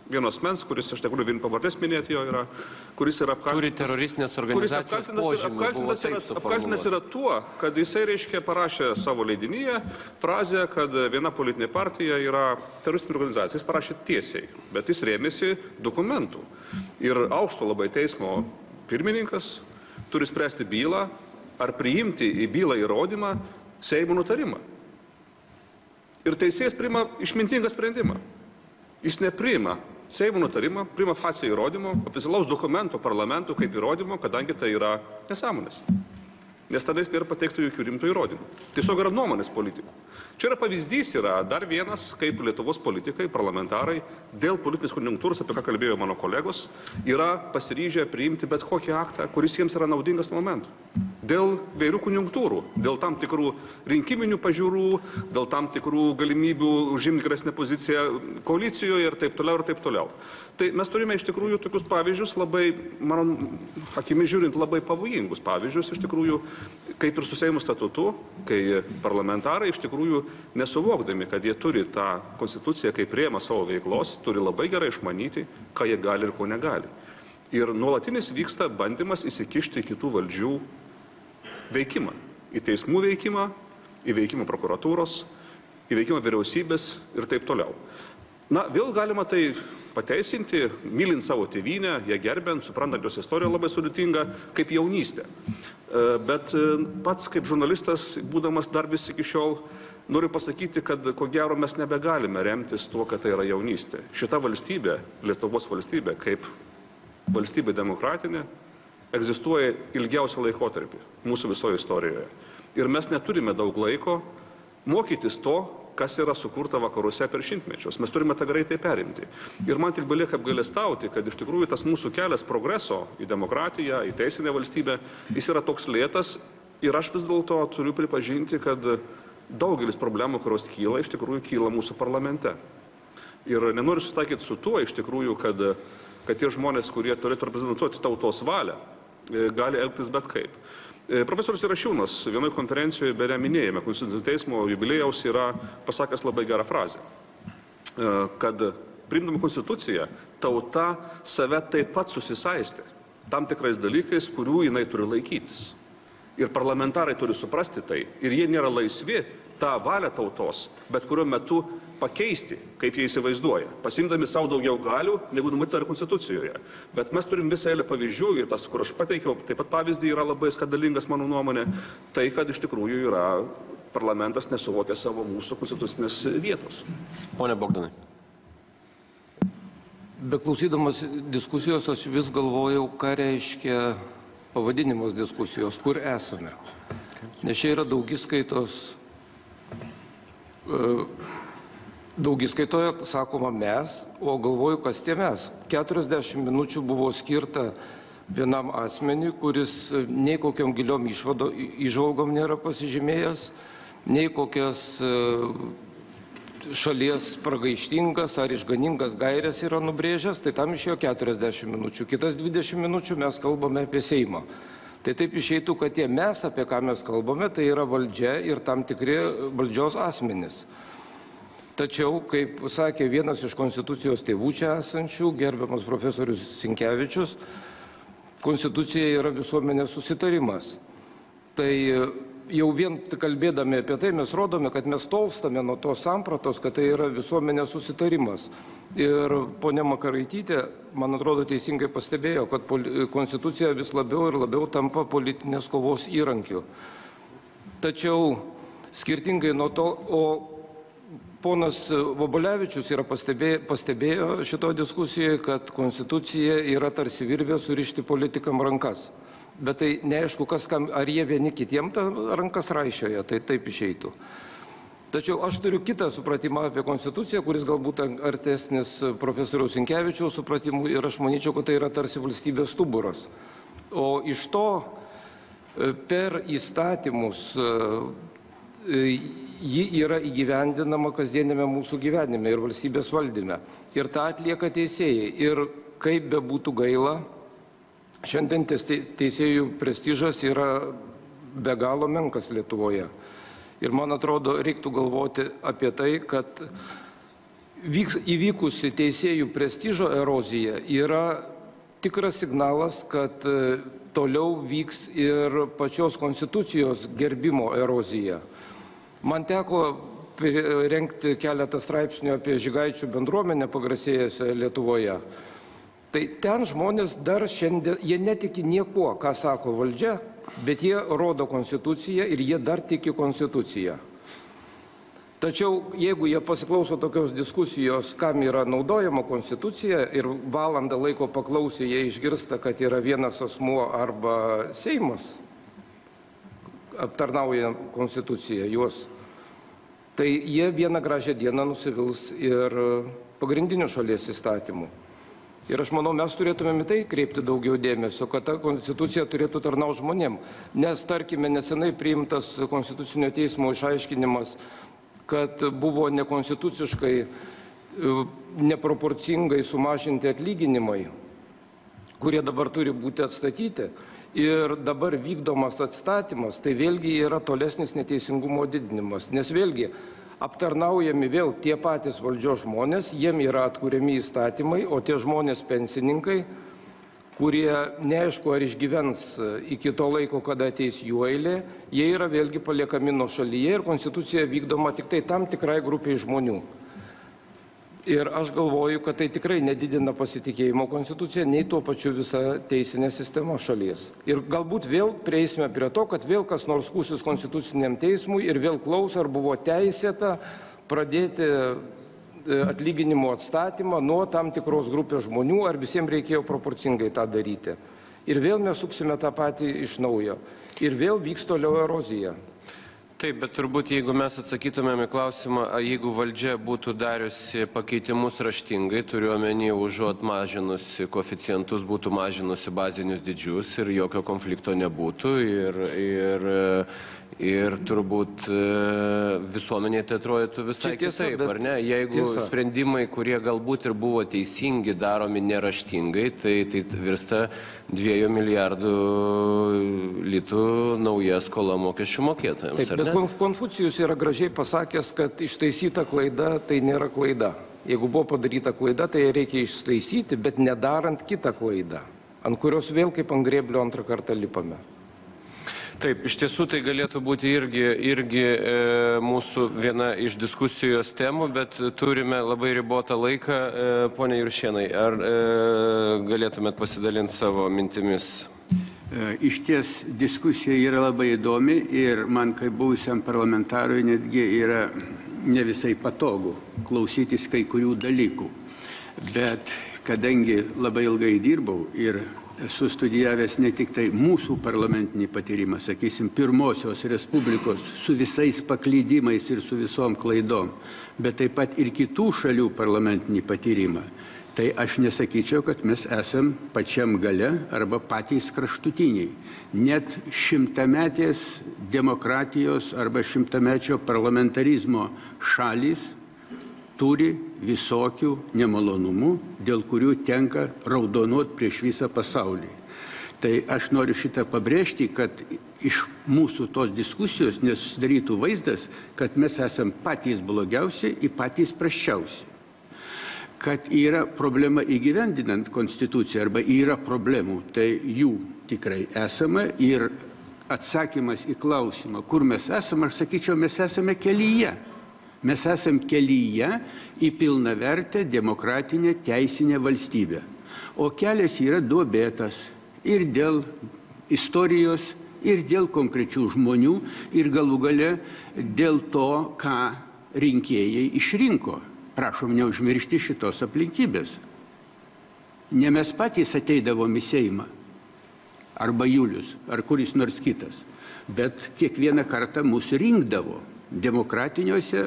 Vienos mens, kuris, aš negaliu vien pavardės minėti jo yra, kuris yra Turi teroristinės organizacijos požymių, buvo taip apkaltintas yra tuo, kad jisai, reiškia, parašė savo leidinyje frazę, kad viena politinė partija yra teroristinė organizacija. Jis parašė tiesiai, bet jis rėmėsi dokumentų. Ir aukšto labai teismo pirmininkas turi spręsti bylą, ar priimti į bylą įrodymą Seimo nutarimą. Ir teisėjas priima išmintingą sprendimą. Jis nepriima Seimo nutarimą, prima facie įrodymo, oficialaus dokumento parlamentų kaip įrodymo, kadangi tai yra nesąmonės. Nes tenais nėra pateiktų jokių rimtų įrodymų. Tiesiog yra nuomonės politikų. Čia yra pavyzdys, yra dar vienas, kaip Lietuvos politikai, parlamentarai, dėl politinės konjunktūros, apie ką kalbėjo mano kolegos, yra pasiryžę priimti bet kokį aktą, kuris jiems yra naudingas momentu. Dėl vairių konjunktūrų, dėl tam tikrų rinkiminių pažiūrų, dėl tam tikrų galimybių užimti geresnę poziciją koalicijoje ir taip toliau ir taip toliau. Tai mes turime iš tikrųjų tokius pavyzdžius labai, mano akimi žiūrint, labai pavojingus pavyzdžius, iš tikrųjų, kaip ir su Seimo statutu, kai parlamentarai iš tikrųjų nesuvokdami, kad jie turi tą konstituciją kaip rėmą savo veiklos, turi labai gerai išmanyti, ką jie gali ir ko negali. Ir nuolatinis vyksta bandymas įsikišti į kitų valdžių veikimą, į teismų veikimą, į veikimą prokuratūros, į veikimą vyriausybės ir taip toliau. Na, vėl galima tai pateisinti, mylint savo tėvynę, ją gerbent, suprantant jos istoriją labai sudėtinga, kaip jaunystė. Bet pats kaip žurnalistas, būdamas dar vis iki šiol, noriu pasakyti, kad ko gero mes nebegalime remtis tuo, kad tai yra jaunystė. Šita valstybė, Lietuvos valstybė, kaip valstybė demokratinė, egzistuoja ilgiausią laikotarpį mūsų visoje istorijoje. Ir mes neturime daug laiko mokytis to, kas yra sukurta vakaruose per šimtmečius. Mes turime tą greitai perimti. Ir man tik belieka apgailestauti, kad iš tikrųjų tas mūsų kelias progreso į demokratiją, į teisinę valstybę, jis yra toks lėtas ir aš vis dėlto turiu pripažinti, kad daugelis problemų, kurios kyla, iš tikrųjų kyla mūsų parlamente. Ir nenoriu susitaikyti su tuo, iš tikrųjų, kad tie žmonės, kurie turėtų reprezentuoti tautos valią, gali elgtis bet kaip. Profesorius Irašiūnas vienoje konferencijoje beje minėjime Konstitucinio teismo jubiliejaus yra pasakęs labai gerą frazę, kad priimdama konstituciją tauta save taip pat susisaistė tam tikrais dalykais, kurių jinai turi laikytis. Ir parlamentarai turi suprasti tai. Ir jie nėra laisvi tą valią tautos, bet kuriuo metu pakeisti, kaip jie įsivaizduoja, pasimdami savo daugiau galių, negu numatyta ir konstitucijoje. Bet mes turim visą eilę pavyzdžių ir tas, kur aš pateikiau, taip pat pavyzdį yra labai skandalingas mano nuomonė, tai, kad iš tikrųjų yra parlamentas nesuvokia savo mūsų konstitucinės vietos. Pone Bogdanai. Beklausydamas diskusijos, aš vis galvojau, ką reiškia pavadinimas diskusijos, kur esame. Nes čia yra daugiskaitoje sakoma mes, o galvoju, kas tie mes. 40 minučių buvo skirta vienam asmeniui, kuris nei kokiam giliom įžvalgom nėra pasižymėjęs, nei kokias šalies pragaištingas ar išganingas gairės yra nubrėžęs, tai tam išėjo 40 minučių. Kitas 20 minučių mes kalbame apie Seimą. Tai taip išeitų, kad tie mes, apie ką mes kalbame, tai yra valdžia ir tam tikri valdžios asmenys. Tačiau, kaip sakė vienas iš Konstitucijos tėvų čia esančių, gerbiamas profesorius Sinkevičius, Konstitucija yra visuomenės susitarimas. Tai jau vien kalbėdami apie tai mes rodome, kad mes tolstame nuo tos sampratos, kad tai yra visuomenės susitarimas. Ir ponia Makaraitytė, man atrodo, teisingai pastebėjo, kad Konstitucija vis labiau ir labiau tampa politinės kovos įrankiu. Tačiau skirtingai nuo to, ponas Vobolevičius yra pastebėjo šito diskusijoje, kad Konstitucija yra tarsi virvė surišti politikam rankas. Bet tai neaišku, ar jie vieni kitiem rankas raišioja, tai taip išeitų. Tačiau aš turiu kitą supratimą apie Konstituciją, kuris galbūt artesnis profesoriaus Sinkevičiaus supratimui ir aš manyčiau, kad tai yra tarsi valstybės stuburas. O iš to per įstatymus ji yra įgyvendinama kasdienėme mūsų gyvenime ir valstybės valdyme. Ir tą atlieka teisėjai. Ir kaip be būtų gaila, šiandien teisėjų prestižas yra be galo menkas Lietuvoje. Ir man atrodo, reiktų galvoti apie tai, kad įvykusi teisėjų prestižo erozija yra tikras signalas, kad toliau vyks ir pačios Konstitucijos gerbimo erozija. Man teko rengti keletą straipsnių apie žygaičių bendruomenę pagrasėjusią Lietuvoje. Tai ten žmonės dar šiandien, jie netiki niekuo, ką sako valdžia, bet jie rodo Konstituciją ir jie dar tiki Konstituciją. Tačiau jeigu jie pasiklauso tokios diskusijos, kam yra naudojama Konstitucija ir valandą laiko paklausė, jie išgirsta, kad yra vienas asmuo arba Seimas aptarnauja Konstituciją juos, tai jie vieną gražią dieną nusivils ir pagrindinių šalies įstatymų. Ir aš manau, mes turėtumėme tai kreipti daugiau dėmesio, kad ta Konstitucija turėtų tarnauti žmonėm. Nes, tarkime, nesenai priimtas Konstitucinio teismo išaiškinimas, kad buvo nekonstituciškai, neproporcingai sumažinti atlyginimai, kurie dabar turi būti atstatyti. Ir dabar vykdomas atstatymas, tai vėlgi yra tolesnis neteisingumo didinimas. Nes vėlgi aptarnaujami vėl tie patys valdžios žmonės, jiem yra atkuriami įstatymai, o tie žmonės pensininkai, kurie neaišku ar išgyvens iki to laiko, kada ateis jų eilė, jie yra vėlgi paliekami nuošalyje ir Konstitucija vykdoma tik tai tam tikrai grupiai žmonių. Ir aš galvoju, kad tai tikrai nedidina pasitikėjimo Konstitucija, nei tuo pačiu visa teisinė sistema šalies. Ir galbūt vėl prieisime prie to, kad vėl kas nors skųsis Konstituciniam teismui ir vėl klaus, ar buvo teisėta pradėti atlyginimo atstatymą nuo tam tikros grupės žmonių, ar visiems reikėjo proporcingai tą daryti. Ir vėl mes suksime tą patį iš naujo. Ir vėl vyks toliau erozija. Taip, bet turbūt jeigu mes atsakytumėm į klausimą, jeigu valdžia būtų dariusi pakeitimus raštingai, turiuomenį užuot mažinusi koeficientus, būtų mažinusi bazinius dydžius ir jokio konflikto nebūtų ir turbūt visuomenėje tai atrodytų visai kitaip, ar ne? Jeigu sprendimai, kurie galbūt ir buvo teisingi, daromi neraštingai, tai virsta 2 milijardų litų nauja skola mokesčių mokėtojams. Taip, bet Konfucijus yra gražiai pasakęs, kad ištaisyta klaida tai nėra klaida. Jeigu buvo padaryta klaida, tai reikia ištaisyti, bet nedarant kitą klaidą, ant kurios vėl kaip ant grėblio antrą kartą lipame. Taip, iš tiesų tai galėtų būti irgi mūsų viena iš diskusijos temų, bet turime labai ribotą laiką. Pone Juršėnai, ar galėtumėt pasidalinti savo mintimis? Iš ties diskusija yra labai įdomi ir man kaip buvusiam parlamentarui netgi yra ne visai patogu klausytis kai kurių dalykų. Bet kadangi labai ilgai dirbau ir esu studijavęs ne tik tai mūsų parlamentinį patyrimą, sakysim, pirmosios Respublikos su visais paklydimais ir su visom klaidom, bet taip pat ir kitų šalių parlamentinį patyrimą, tai aš nesakyčiau, kad mes esam pačiam gale arba patys kraštutiniai. Net šimtametės demokratijos arba šimtamečio parlamentarizmo šalys turi visokių nemalonumų, dėl kurių tenka raudonuot prieš visą pasaulį. Tai aš noriu šitą pabrėžti, kad iš mūsų tos diskusijos nesusidarytų vaizdas, kad mes esam patys blogiausi ir patys prasčiausi. Kad yra problema įgyvendinant Konstituciją arba yra problemų, tai jų tikrai esama ir atsakymas į klausimą, kur mes esame, aš sakyčiau, mes esame kelyje. Mes esam kelyje į pilnavertę demokratinę teisinę valstybę. O kelias yra duobėtas ir dėl istorijos, ir dėl konkrečių žmonių, ir galų gale dėl to, ką rinkėjai išrinko. Prašom neužmiršti šitos aplinkybės. Ne mes patys ateidavom į Seimą, arba Julius, ar kuris nors kitas, bet kiekvieną kartą mūsų rinkdavo. demokratiniuose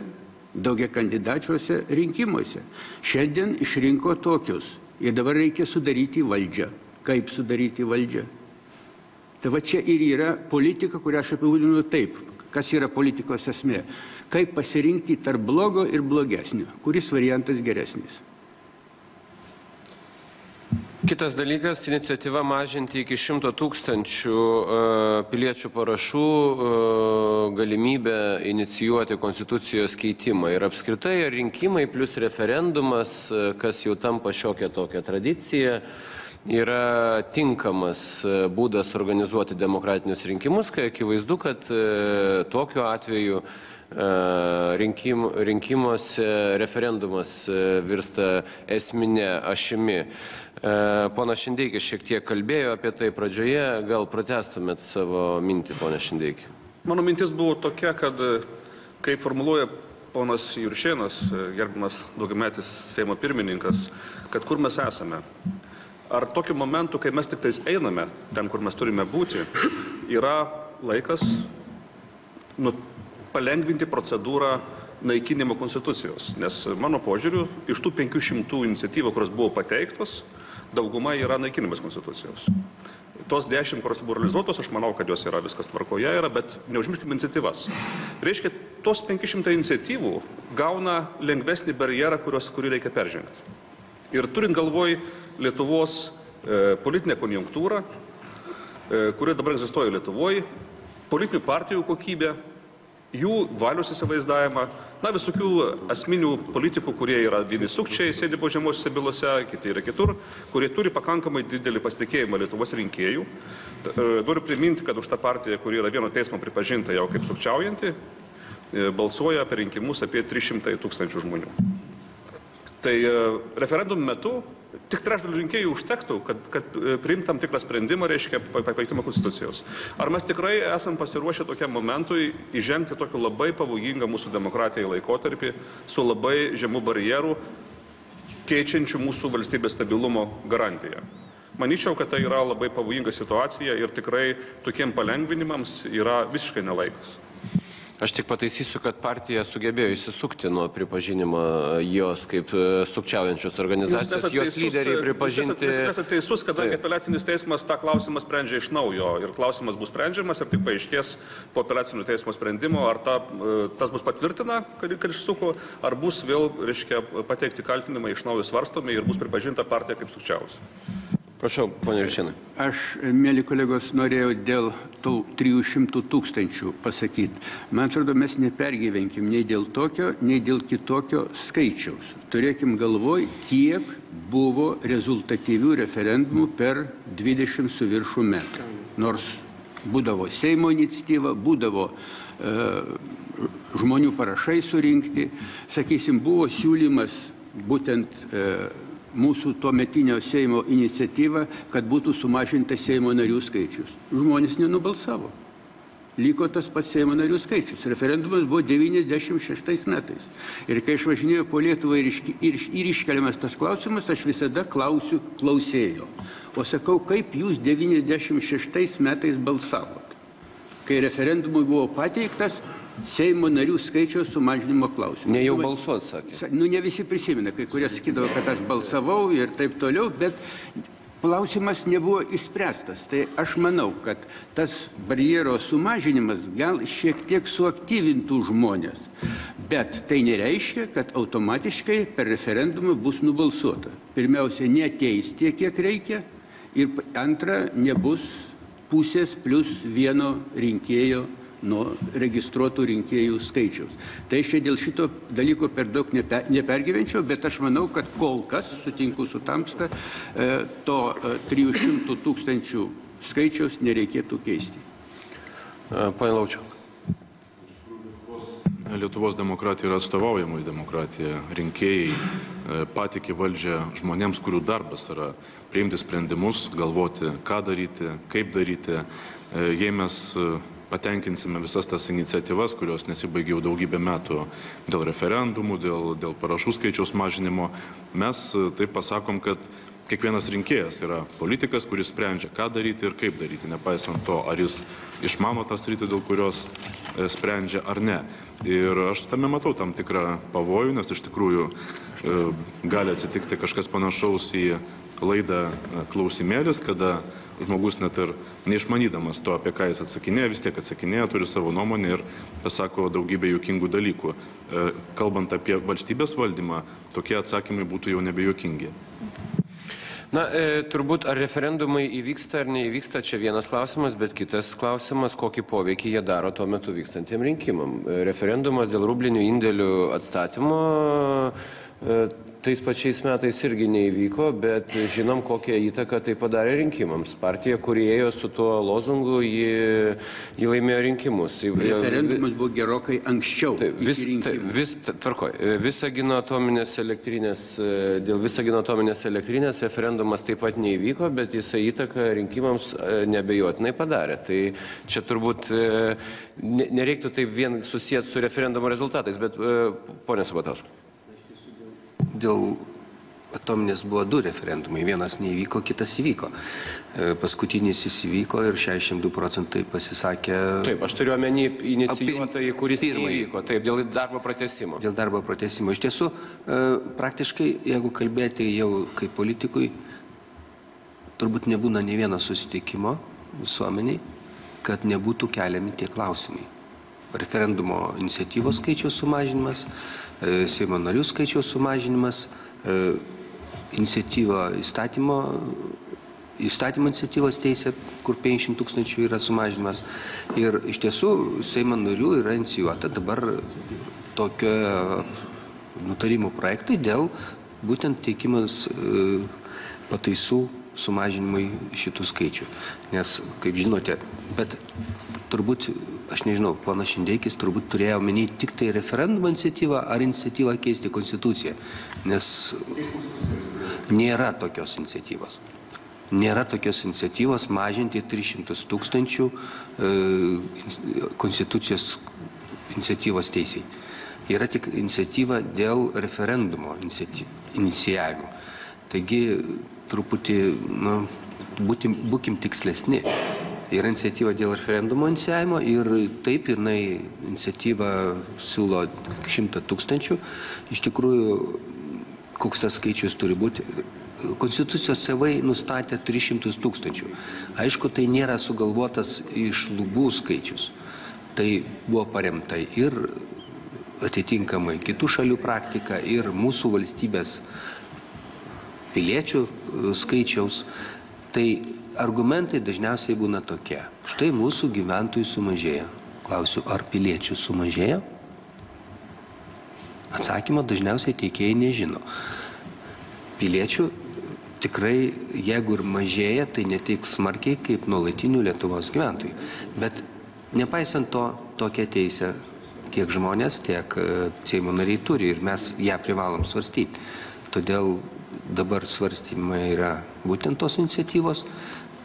daugiakandidačiuose rinkimuose. Šiandien išrinko tokius ir dabar reikia sudaryti valdžią. Kaip sudaryti valdžią? Tai va čia ir yra politika, kurią aš apibūdinu taip. Kas yra politikos esmė? Kaip pasirinkti tarp blogo ir blogesnio? Kuris variantas geresnis? Kitas dalykas - iniciatyva mažinti iki 100 000 piliečių parašų galimybę inicijuoti konstitucijos keitimą. Ir apskritai rinkimai plus referendumas, kas jau tampa šiokia tokia tradicija, yra tinkamas būdas organizuoti demokratinius rinkimus, kai akivaizdu, kad tokiu atveju rinkimuose referendumas virsta esminė ašimi. Pona Šindeikis šiek tiek kalbėjo apie tai pradžioje, gal pratęstumėt savo mintį, pone Šindeikį? Mano mintis buvo tokia, kad, kaip formuluoja ponas Juršėnas, gerbiamas daugiametis Seimo pirmininkas, kad kur mes esame. Ar tokiu momentu, kai mes tik tais einame, ten, kur mes turime būti, yra laikas palengvinti procedūrą naikinimo konstitucijos. Nes mano požiūriu, iš tų 500 iniciatyvų, kurios buvo pateiktos, dauguma yra naikinimas konstitucijos. Tos 10, kurios buvo realizuotos, aš manau, kad jos yra viskas tvarkoje, bet neužmirškime iniciatyvas. Reiškia, tos 500 iniciatyvų gauna lengvesnį barjerą, kurį reikia peržengti. Ir turint galvoj Lietuvos politinę konjunktūrą, kuri dabar egzistuoja Lietuvoje, politinių partijų kokybę, jų valios įsivaizdavimą, visokių asmenių politikų, kurie yra vieni sukčiai, sėdi baudžiamosiose bylose, kiti yra kitur, kurie turi pakankamai didelį pasitikėjimą Lietuvos rinkėjų. Noriu priminti, kad už tą partiją, kuri yra vieno teismo pripažinta jau kaip sukčiaujanti, balsuoja per rinkimus apie 300 000 žmonių. Tai referendumų metu tik trečdalių rinkėjų užtektų, kad priimti tam tikrą sprendimą, reiškia pakeitimą konstitucijos. Ar mes tikrai esam pasiruošę tokiam momentui įžengti tokį labai pavojingą mūsų demokratijai laikotarpį su labai žemų barjerų, keičiančių mūsų valstybės stabilumo garantiją? Manyčiau, kad tai yra labai pavojinga situacija ir tikrai tokiem palengvinimams yra visiškai nelaikas. Aš tik pataisysiu, kad partija sugebėjo įsisukti nuo pripažinimo jos kaip sukčiaujančios organizacijos, jos lyderiai pripažinti. Jūs esate teisus, kadangi apeliacinis teismas tą klausimą sprendžia iš naujo ir klausimas bus sprendžiamas ir tik paaiškės po apeliacinio teismo sprendimo, ar tas bus patvirtina, kad išsuko, ar bus vėl, reiškia, pateikti kaltinimai iš naujo svarstomi ir bus pripažinta partija kaip sukčiausia. Prašau, ponia Juršėnai. Aš, mėly kolegos, norėjau dėl tų 300 000 pasakyti. Man atrodo, mes nepergyvenkim nei dėl tokio, nei dėl kitokio skaičiaus. Turėkim galvoj, kiek buvo rezultatyvių referendumų per 20 su viršų metų. Nors būdavo Seimo iniciatyva, būdavo žmonių parašai surinkti. Sakysim, buvo siūlymas būtent mūsų tuometinio Seimo iniciatyva, kad būtų sumažintas Seimo narių skaičius. Žmonės nenubalsavo. Liko tas pats Seimo narių skaičius. Referendumas buvo 96 metais. Ir kai aš važinėjau po Lietuvą ir iškeliamas tas klausimas, aš visada klausėjo. O sakau, kaip jūs 96 metais balsavot? Kai referendumui buvo pateiktas Seimo narių skaičiaus sumažinimo klausimas. Ne jau balsuot, sakė. Ne visi prisimena, kai kurie sakydavo, kad aš balsavau ir taip toliau, bet klausimas nebuvo išspręstas. Tai aš manau, kad tas barjero sumažinimas gal šiek tiek suaktyvintų žmonės. Bet tai nereiškia, kad automatiškai per referendumą bus nubalsuota. Pirmiausia, neateis tiek, kiek reikia. Ir antra, nebus pusės plus vieno rinkėjo nuo registruotų rinkėjų skaičiaus. Tai aš dėl šito dalyko per daug nepergyvenčiau, bet aš manau, kad kol kas, sutinku su Tamsta, to 300 000 skaičiaus nereikėtų keisti. Pane Laučiau. Lietuvos demokratija yra atstovaujamoji demokratija. Rinkėjai patikė valdžią žmonėms, kurių darbas yra priimti sprendimus, galvoti, ką daryti, kaip daryti. Jei mes patenkinsime visas tas iniciatyvas, kurios nesibaigė jau daugybę metų dėl referendumų, dėl parašų skaičiaus mažinimo, mes taip pasakom, kad kiekvienas rinkėjas yra politikas, kuris sprendžia, ką daryti ir kaip daryti, nepaisant to, ar jis išmano tą sritį, dėl kurios sprendžia ar ne. Ir aš tame matau tam tikrą pavojų, nes iš tikrųjų gali atsitikti kažkas panašaus į laidą klausimėlis, kada žmogus net ir neišmanydamas to, apie ką jis atsakinėja, vis tiek atsakinėja, turi savo nuomonę ir pasako daugybę juokingų dalykų. Kalbant apie valstybės valdymą, tokie atsakymai būtų jau nebejuokingi. Na, turbūt ar referendumai įvyksta ar neįvyksta, čia vienas klausimas, bet kitas klausimas, kokį poveikį jie daro tuo metu vykstantiem rinkimam. Referendumas dėl rublinių indėlių atstatymo tais pačiais metais irgi neįvyko, bet žinom, kokią įtaką tai padarė rinkimams. Partija, kuri ėjo su tuo lozungu, ji laimėjo rinkimus. Referendumas buvo gerokai anksčiau. Tvarkoj. Visagino atominės elektrinės, dėl Visagino atominės elektrinės referendumas taip pat neįvyko, bet jisai įtaką rinkimams nebejotinai padarė. Tai čia turbūt nereiktų taip vien susijęti su referendumo rezultatais, bet ponė Sabatauskas. Dėl atominės buvo 2 referendumai. Vienas neįvyko, kitas įvyko. Paskutinis jis įvyko ir 62% pasisakė... Taip, aš turiu omeny inicijuotąjį, kuris neįvyko. Taip, dėl darbo pratęsimo. Dėl darbo pratęsimo. Iš tiesų, praktiškai, jeigu kalbėti jau kaip politikui, turbūt nebūna ne vieno susitikimo visuomeniai, kad nebūtų keliami tie klausimai. Referendumo iniciatyvos skaičiaus sumažinimas, Seimo narių skaičiaus sumažinimas, įstatymo iniciatyvos teisė, kur 500 000 yra sumažinimas. Ir iš tiesų Seimo narių yra inicijuota dabar tokio nutarimų projektai dėl būtent teikimas pataisų sumažinimui šitų skaičių. Nes, kaip žinote, bet turbūt, aš nežinau, ponas Šindeikis turbūt turėjo omeny tik tai referendumo iniciatyvą ar iniciatyvą keisti konstituciją, nes nėra tokios iniciatyvos. Nėra tokios iniciatyvos mažinti 300 000 konstitucijos iniciatyvos teisiai. Yra tik iniciatyva dėl referendumo inicijavimo. Taigi, truputį, būkim tikslesni. Yra iniciatyva dėl referendumo inicijavimo ir taip jinai iniciatyva siūlo 100 000. Iš tikrųjų, koks tas skaičius turi būti? Konstitucijos tėvai nustatė 300 000. Aišku, tai nėra sugalvotas iš lubų skaičius. Tai buvo paremta ir atitinkamai kitų šalių praktika ir mūsų valstybės piliečių skaičiaus. Tai argumentai dažniausiai būna tokie. Štai mūsų gyventojų sumažėjo. Klausiu, ar piliečių sumažėjo? Atsakymą dažniausiai teikėjai nežino. Piliečių tikrai, jeigu ir mažėja, tai ne tik smarkiai kaip nuolatinių Lietuvos gyventojų. Bet nepaisant to, tokią teisę tiek žmonės, tiek Seimo nariai turi ir mes ją privalom svarstyti. Todėl dabar svarstymai yra būtent tos iniciatyvos.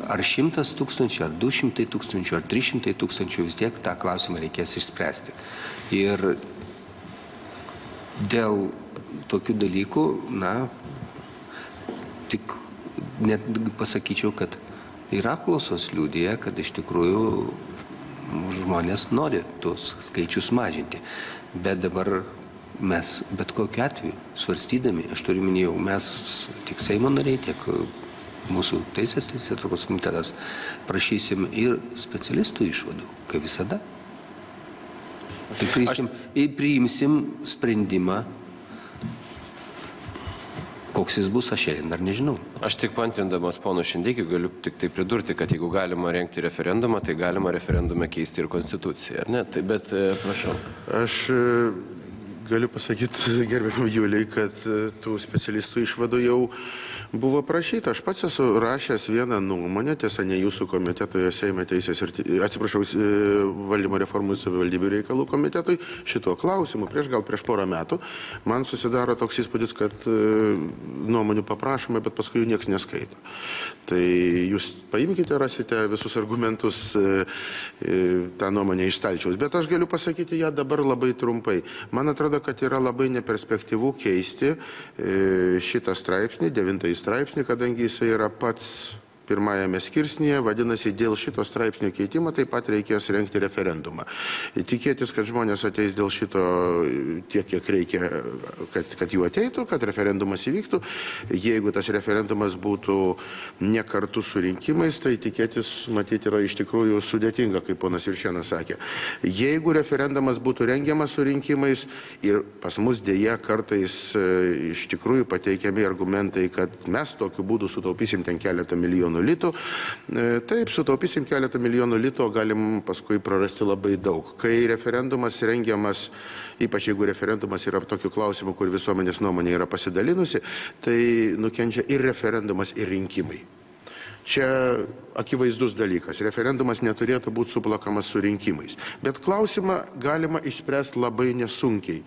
Ar 100 000, ar 200 000, ar 300 000, vis tiek tą klausimą reikės išspręsti. Ir dėl tokių dalykų, tik net pasakyčiau, kad ir apklausos liudija, kad iš tikrųjų žmonės nori tuos skaičius mažinti. Bet dabar mes bet kokiu atveju svarstydami, aš turiu minėjau, mes tiek Seimo nariai, tiek mūsų Teisėtvarkos komitetas prašysim ir specialistų išvadų, kaip visada. Ir priimsim sprendimą, koks jis bus, aš šiandien dar nežinau. Aš tik paantrindamas pono Šindeikiui galiu tik tai pridurti, kad jeigu galima rengti referendumą, tai galima referendume keisti ir konstituciją, ar ne? Tai, bet prašau. Aš galiu pasakyti gerbiamam Juliai, kad tų specialistų išvadų jau buvo prašyta. Aš pats esu rašęs vieną nuomonę, tiesa, ne jūsų komitetoje, Seime teisės ir, valdymo reformų savivaldybių reikalų komitetui, šituo klausimu prieš porą metų. Man susidaro toks įspūdis, kad nuomonių paprašoma, bet paskui jų nieks neskaito. Tai jūs paimkite, rasite visus argumentus tą nuomonę iš stalčiaus. Bet aš galiu pasakyti ją dabar labai trumpai. Man atrodo, kad yra labai neperspektyvu keisti šitą straipsnį, 9 straipsnį, kadangi jisai yra pats pirmajame skirsnyje, vadinasi, dėl šito straipsnio keitimo taip pat reikės rengti referendumą. Tikėtis, kad žmonės ateis dėl šito tiek, kiek reikia, kad jų ateitų, kad referendumas įvyktų. Jeigu tas referendumas būtų ne kartu su rinkimais, tai tikėtis, matyti, yra iš tikrųjų sudėtinga, kaip ponas Juršėnas sakė. Jeigu referendumas būtų rengiamas su rinkimais ir pas mus dėja kartais iš tikrųjų pateikiami argumentai, kad mes tokiu būdu sutaupysim ten keletą milijonų litų. Taip, sutaupysim keletą milijonų litų, galim paskui prarasti labai daug. Kai referendumas rengiamas, ypač jeigu referendumas yra tokių klausimų, kur visuomenės nuomonė yra pasidalinusi, tai nukenčia ir referendumas, ir rinkimai. Čia akivaizdus dalykas. Referendumas neturėtų būti suplakamas su rinkimais. Bet klausimą galima išspręsti labai nesunkiai.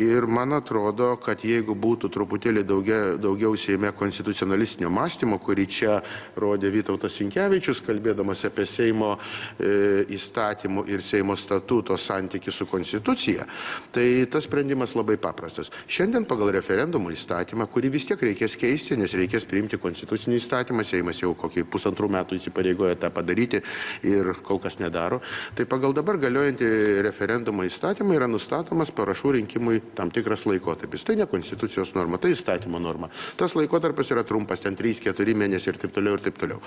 Ir man atrodo, kad jeigu būtų truputėlį daugiau Seime konstitucionalistinio mąstymo, kurį čia rodė Vytautas Sinkevičius, kalbėdamas apie Seimo įstatymų ir Seimo statuto santykį su konstitucija, tai tas sprendimas labai paprastas. Šiandien pagal referendumo įstatymą, kurį vis tiek reikės keisti, nes reikės priimti konstitucinį įstatymą, Seimas jau kokį 1,5 metų įsipareigoja tą padaryti ir kol kas nedaro. Tai pagal dabar galiojantį referendumo įstatymą yra nustatomas parašų rinkimui tam tikras laikotarpis. Tai ne konstitucijos norma, tai įstatymo norma. Tas laikotarpis yra trumpas, ten 3-4 mėnesiai ir taip toliau ir taip toliau.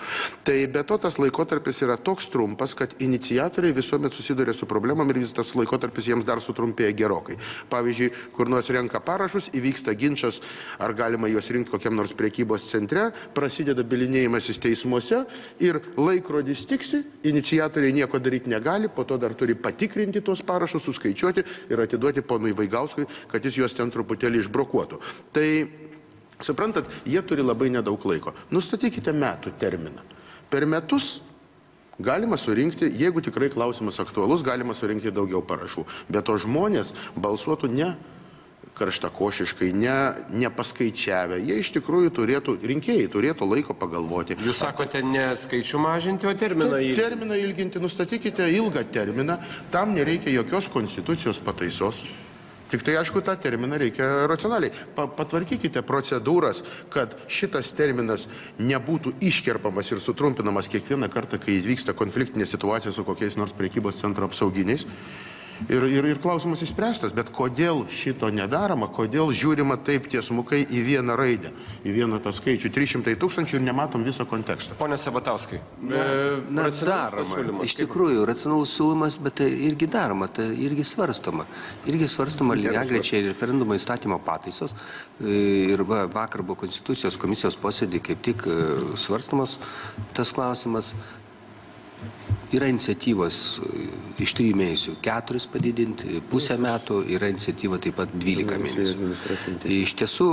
Tai be to tas laikotarpis yra toks trumpas, kad iniciatoriai visuomet susiduria su problemam ir vis tas laikotarpis jiems dar sutrumpėja gerokai. Pavyzdžiui, kur nors renka parašus, įvyksta ginčas, ar galima juos rinkti kokiam nors prekybos centre, prasideda bylinėjimasis teismuose ir laikrodis tiksi, iniciatoriai nieko daryti negali, po to dar turi patikrinti tos parašus, suskaičiuoti ir atiduoti ponui Vaigauskui, kad jis juos ten truputėlį išbrokuotų. Tai, suprantat, jie turi labai nedaug laiko. Nustatykite metų terminą. Per metus galima surinkti, jeigu tikrai klausimas aktualus, galima surinkti daugiau parašų. Bet to žmonės balsuotų ne karštakošiškai, nepaskaičiavę. Jie iš tikrųjų rinkėjai turėtų laiko pagalvoti. Jūs sakote ne skaičių mažinti, o terminą ilginti? Terminą ilginti, nustatykite ilgą terminą, tam nereikia jokios konstitucijos pataisos. Tik tai, aišku, tą terminą reikia racionaliai. Patvarkykite procedūras, kad šitas terminas nebūtų iškerpamas ir sutrumpinamas kiekvieną kartą, kai įvyksta konfliktinė situacija su kokiais nors prekybos centro apsauginiais. Ir klausimas išspręstas, bet kodėl šito nedaroma, kodėl žiūrima taip tiesmukai į vieną raidę, į vieną tą skaičių, 300 000 ir nematom viso konteksto. Pone Sabatauskai. Daroma. Iš tikrųjų, racionalus siūlymas, bet tai irgi daroma, tai irgi svarstoma. Irgi svarstoma lygiagrečiai referendumo įstatymo pataisos. Ir vakar buvo Konstitucijos komisijos posėdį, kaip tik svarstamas tas klausimas. Yra iniciatyvos iš 3 mėnesių 4 padidinti, pusę metų, yra iniciatyva taip pat 12 mėnesių. Iš tiesų,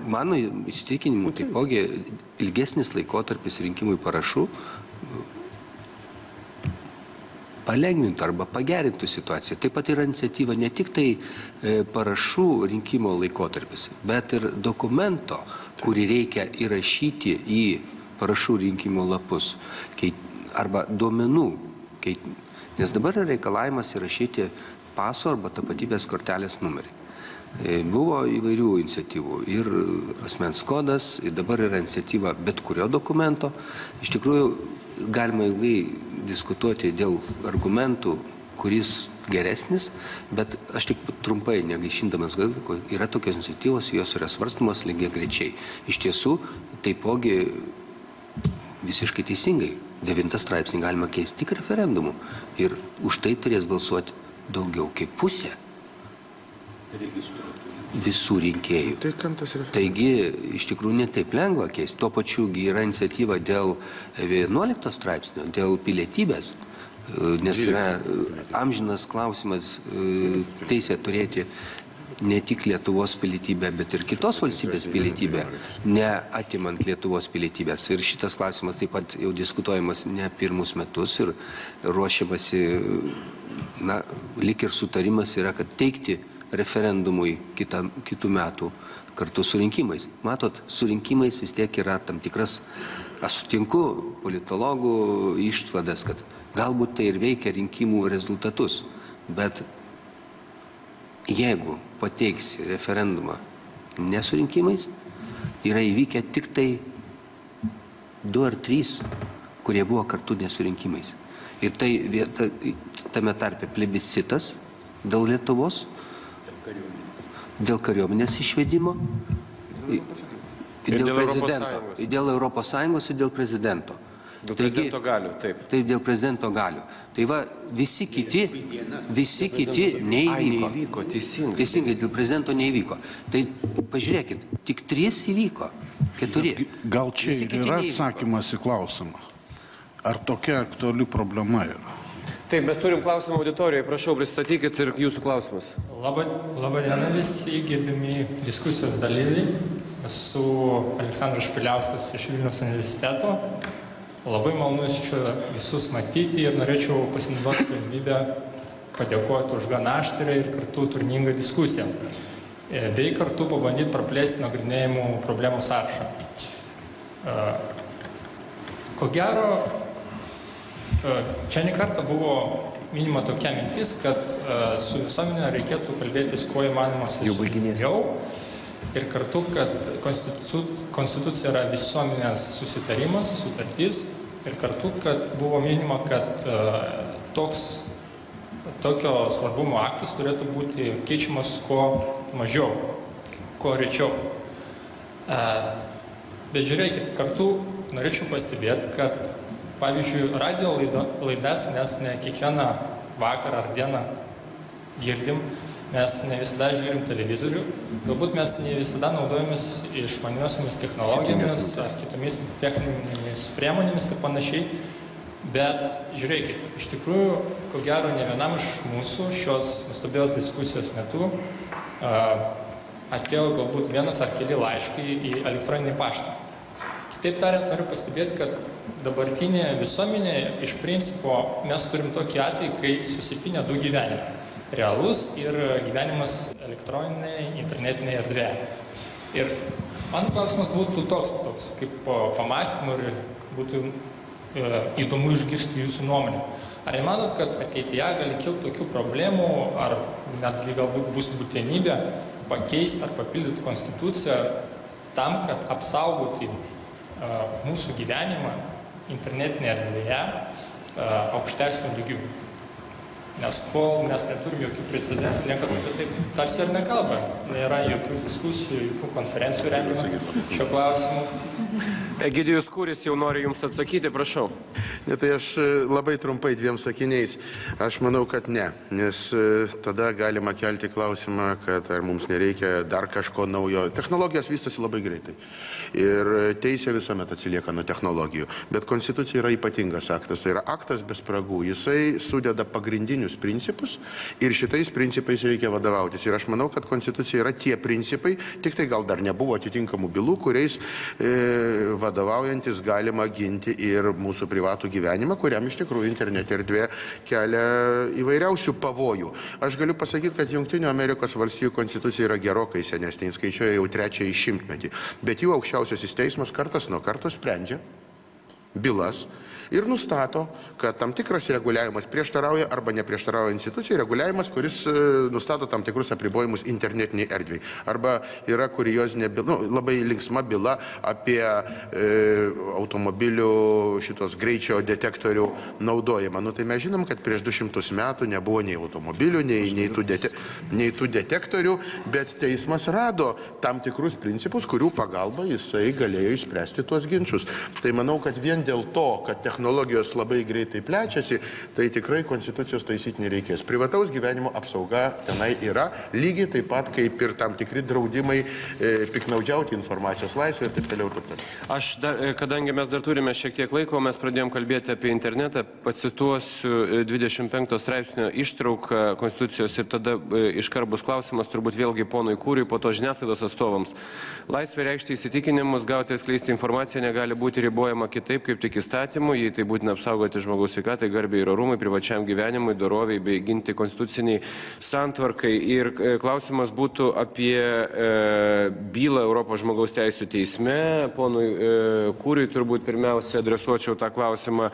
mano įsitikinimu, taipogi ilgesnis laikotarpis rinkimui parašų palengvintų arba pagerintų situaciją. Taip pat yra iniciatyva ne tik tai parašų rinkimo laikotarpis, bet ir dokumento, kurį reikia įrašyti į parašų rinkimo lapus arba duomenų, nes dabar yra reikalavimas įrašyti paso arba tapatybės kortelės numerį. Buvo įvairių iniciatyvų ir asmens kodas, ir dabar yra iniciatyva bet kurio dokumento. Iš tikrųjų, galima ilgai diskutuoti dėl argumentų, kuris geresnis, bet aš tik trumpai negaišindamas, yra tokios iniciatyvos, jos yra svarstamos lygiagrečiai. Iš tiesų, taipogi visiškai teisingai. 9 straipsnį galima keisti tik referendumu ir už tai turės balsuoti daugiau kaip pusė visų rinkėjų. Taigi, iš tikrųjų, netaip lengva keisti. Tuo pačiu yra iniciatyva dėl 11 straipsnio, dėl pilietybės, nes yra amžinas klausimas teisė turėti ne tik Lietuvos pilietybę, bet ir kitos valstybės pilietybę, neatimant Lietuvos pilietybės. Ir šitas klausimas taip pat jau diskutuojamas ne pirmus metus ir ruošiamasi, lyg ir sutarimas yra, kad teikti referendumui kitų metų kartu su rinkimais. Matot, su rinkimais vis tiek yra tam tikras, aš sutinku politologų išvadas, kad galbūt tai ir veikia rinkimų rezultatus, bet jeigu pateiksi referendumą nesurinkimais, yra įvykę tik tai 2 ar 3, kurie buvo kartu nesurinkimais. Ir tai tame tarpe plebiscitas dėl Lietuvos, dėl kariuomenės išvedimo, dėl prezidento, dėl Europos Sąjungos ir dėl prezidento. Dėl prezidento galių, taip. Taip, dėl prezidento galių. Tai va, visi kiti neįvyko. Teisingai, dėl prezidento neįvyko. Tai pažiūrėkit, tik 3 įvyko, 4. Gal čia ir yra atsakymas į klausimą? Ar tokia aktuali problema yra? Taip, mes turim klausimą auditorijoje, prašau, pristatykit ir jūsų klausimas. Labą dieną visi gerbimi diskusijos dalyviai. Esu Aleksandras Špiliauskas iš Vilniaus universiteto. Labai malonu čia visus matyti ir norėčiau pasinaudoti galimybę padėkoti už gan aštrią ir kartu turningą diskusiją, bei kartu pabandyti praplėsti nagrinėjimų problemų sąrašą. Ko gero, čia ne kartą buvo minima tokia mintis, kad su visuomenė reikėtų kalbėtis kuo įmanoma sąžiningiau ir kartu, kad konstitucija yra visuomenės susitarimas, sutartis ir kartu, kad buvo minima, kad tokio svarbumo aktas turėtų būti keičiamas kuo mažiau, kuo rečiau. Bet žiūrėkit, kartu norėčiau pastebėti, kad pavyzdžiui, radio laidas mes ne kiekvieną vakarą ar dieną girdim, mes ne visada žiūrim televizorių, galbūt mes ne visada naudojamės išmaniosiomis technologijomis ar kitomis techninėmis priemonėmis ir panašiai, bet žiūrėkit, iš tikrųjų, ko gero, ne vienam iš mūsų šios nuostabios diskusijos metu atėjo galbūt vienas ar keli laiškai į elektroninį paštą. Kitaip tariant, noriu pastebėti, kad dabartinė visuomenė iš principo mes turim tokį atvejį, kai susipinę 2 gyvenimai. Realus ir gyvenimas elektroninėje, internetinėje erdvėje. Ir man klausimas būtų toks kaip pamastymų ir būtų įdomu išgirsti jūsų nuomonę. Ar nemanot, kad ateityje gali kilti tokių problemų, ar netgi galbūt bus būtinybė pakeisti ar papildyti konstituciją tam, kad apsaugoti mūsų gyvenimą internetinėje erdvėje aukštesnių lygių? Nes kol mes neturim jokių precedentų, niekas apie tai tarsi ir nekalba. Nėra jokių diskusijų, jokių konferencijų rengiama šio klausimu. Egidijus Kūris jau nori jums atsakyti, prašau. Ne, tai aš labai trumpai 2 sakiniais. Aš manau, kad ne, nes tada galima kelti klausimą, kad ar mums nereikia dar kažko naujo. Technologijos vystosi labai greitai. Ir teisė visuomet atsilieka nuo technologijų. Bet konstitucija yra ypatingas aktas. Tai yra aktas be spragų. Jisai sudeda pagrindinius principus ir šitais principais reikia vadovautis. Ir aš manau, kad konstitucija yra tie principai, tik tai gal dar nebuvo atitinkamų bylų, kuriais vadovaujantis galima ginti ir mūsų privatų gyvenimą, kuriam iš tikrųjų internet erdvė kelia įvairiausių pavojų. Aš galiu pasakyti, kad Jungtinių Amerikos valstijų konstitucija yra gerokai senesnė, skaičiuoja jau 3. šimtmetį, bet jų aukščiausiasis teismas kartas nuo karto sprendžia bylas ir nustato, kad tam tikras reguliavimas prieštarauja arba neprieštarauja institucijai, reguliavimas, kuris nustato tam tikrus apribojimus internetiniai erdvei. Arba yra kuriozinė byla, labai linksma byla apie automobilių šitos greičio detektorių naudojimą. Tai mes žinom, kad prieš 200 metų nebuvo nei automobilių, nei tų detektorių, bet teismas rado tam tikrus principus, kurių pagalba jisai galėjo išspręsti tuos ginčius. Tai manau, kad vien dėl to, kad technologijos labai greitai plečiasi, tai tikrai konstitucijos taisyti nereikės. Privataus gyvenimo apsauga tenai yra, lygiai taip pat kaip ir tam tikri draudimai piknaudžiauti informacijos laisvę ir taip toliau. Aš, kadangi mes dar turime šiek tiek laiko, mes pradėjom kalbėti apie internetą, pacituosiu 25 straipsnio ištrauką konstitucijos ir tada iškart bus klausimas turbūt vėlgi ponui Kūriui, po to žiniasklaidos atstovams. Laisvė reikšti įsitikinimus, gauti ir skleisti informaciją negali būti ribojama kitaip, kaip tik įstatymu. jei tai būtina apsaugoti žmogaus sveikatai, garbei ir orumui, privačiam gyvenimui, doroviai bei ginti konstituciniai santvarkai. Ir klausimas būtų apie bylą Europos žmogaus teisų teisme. Ponui Kūriui turbūt pirmiausia adresuočiau tą klausimą.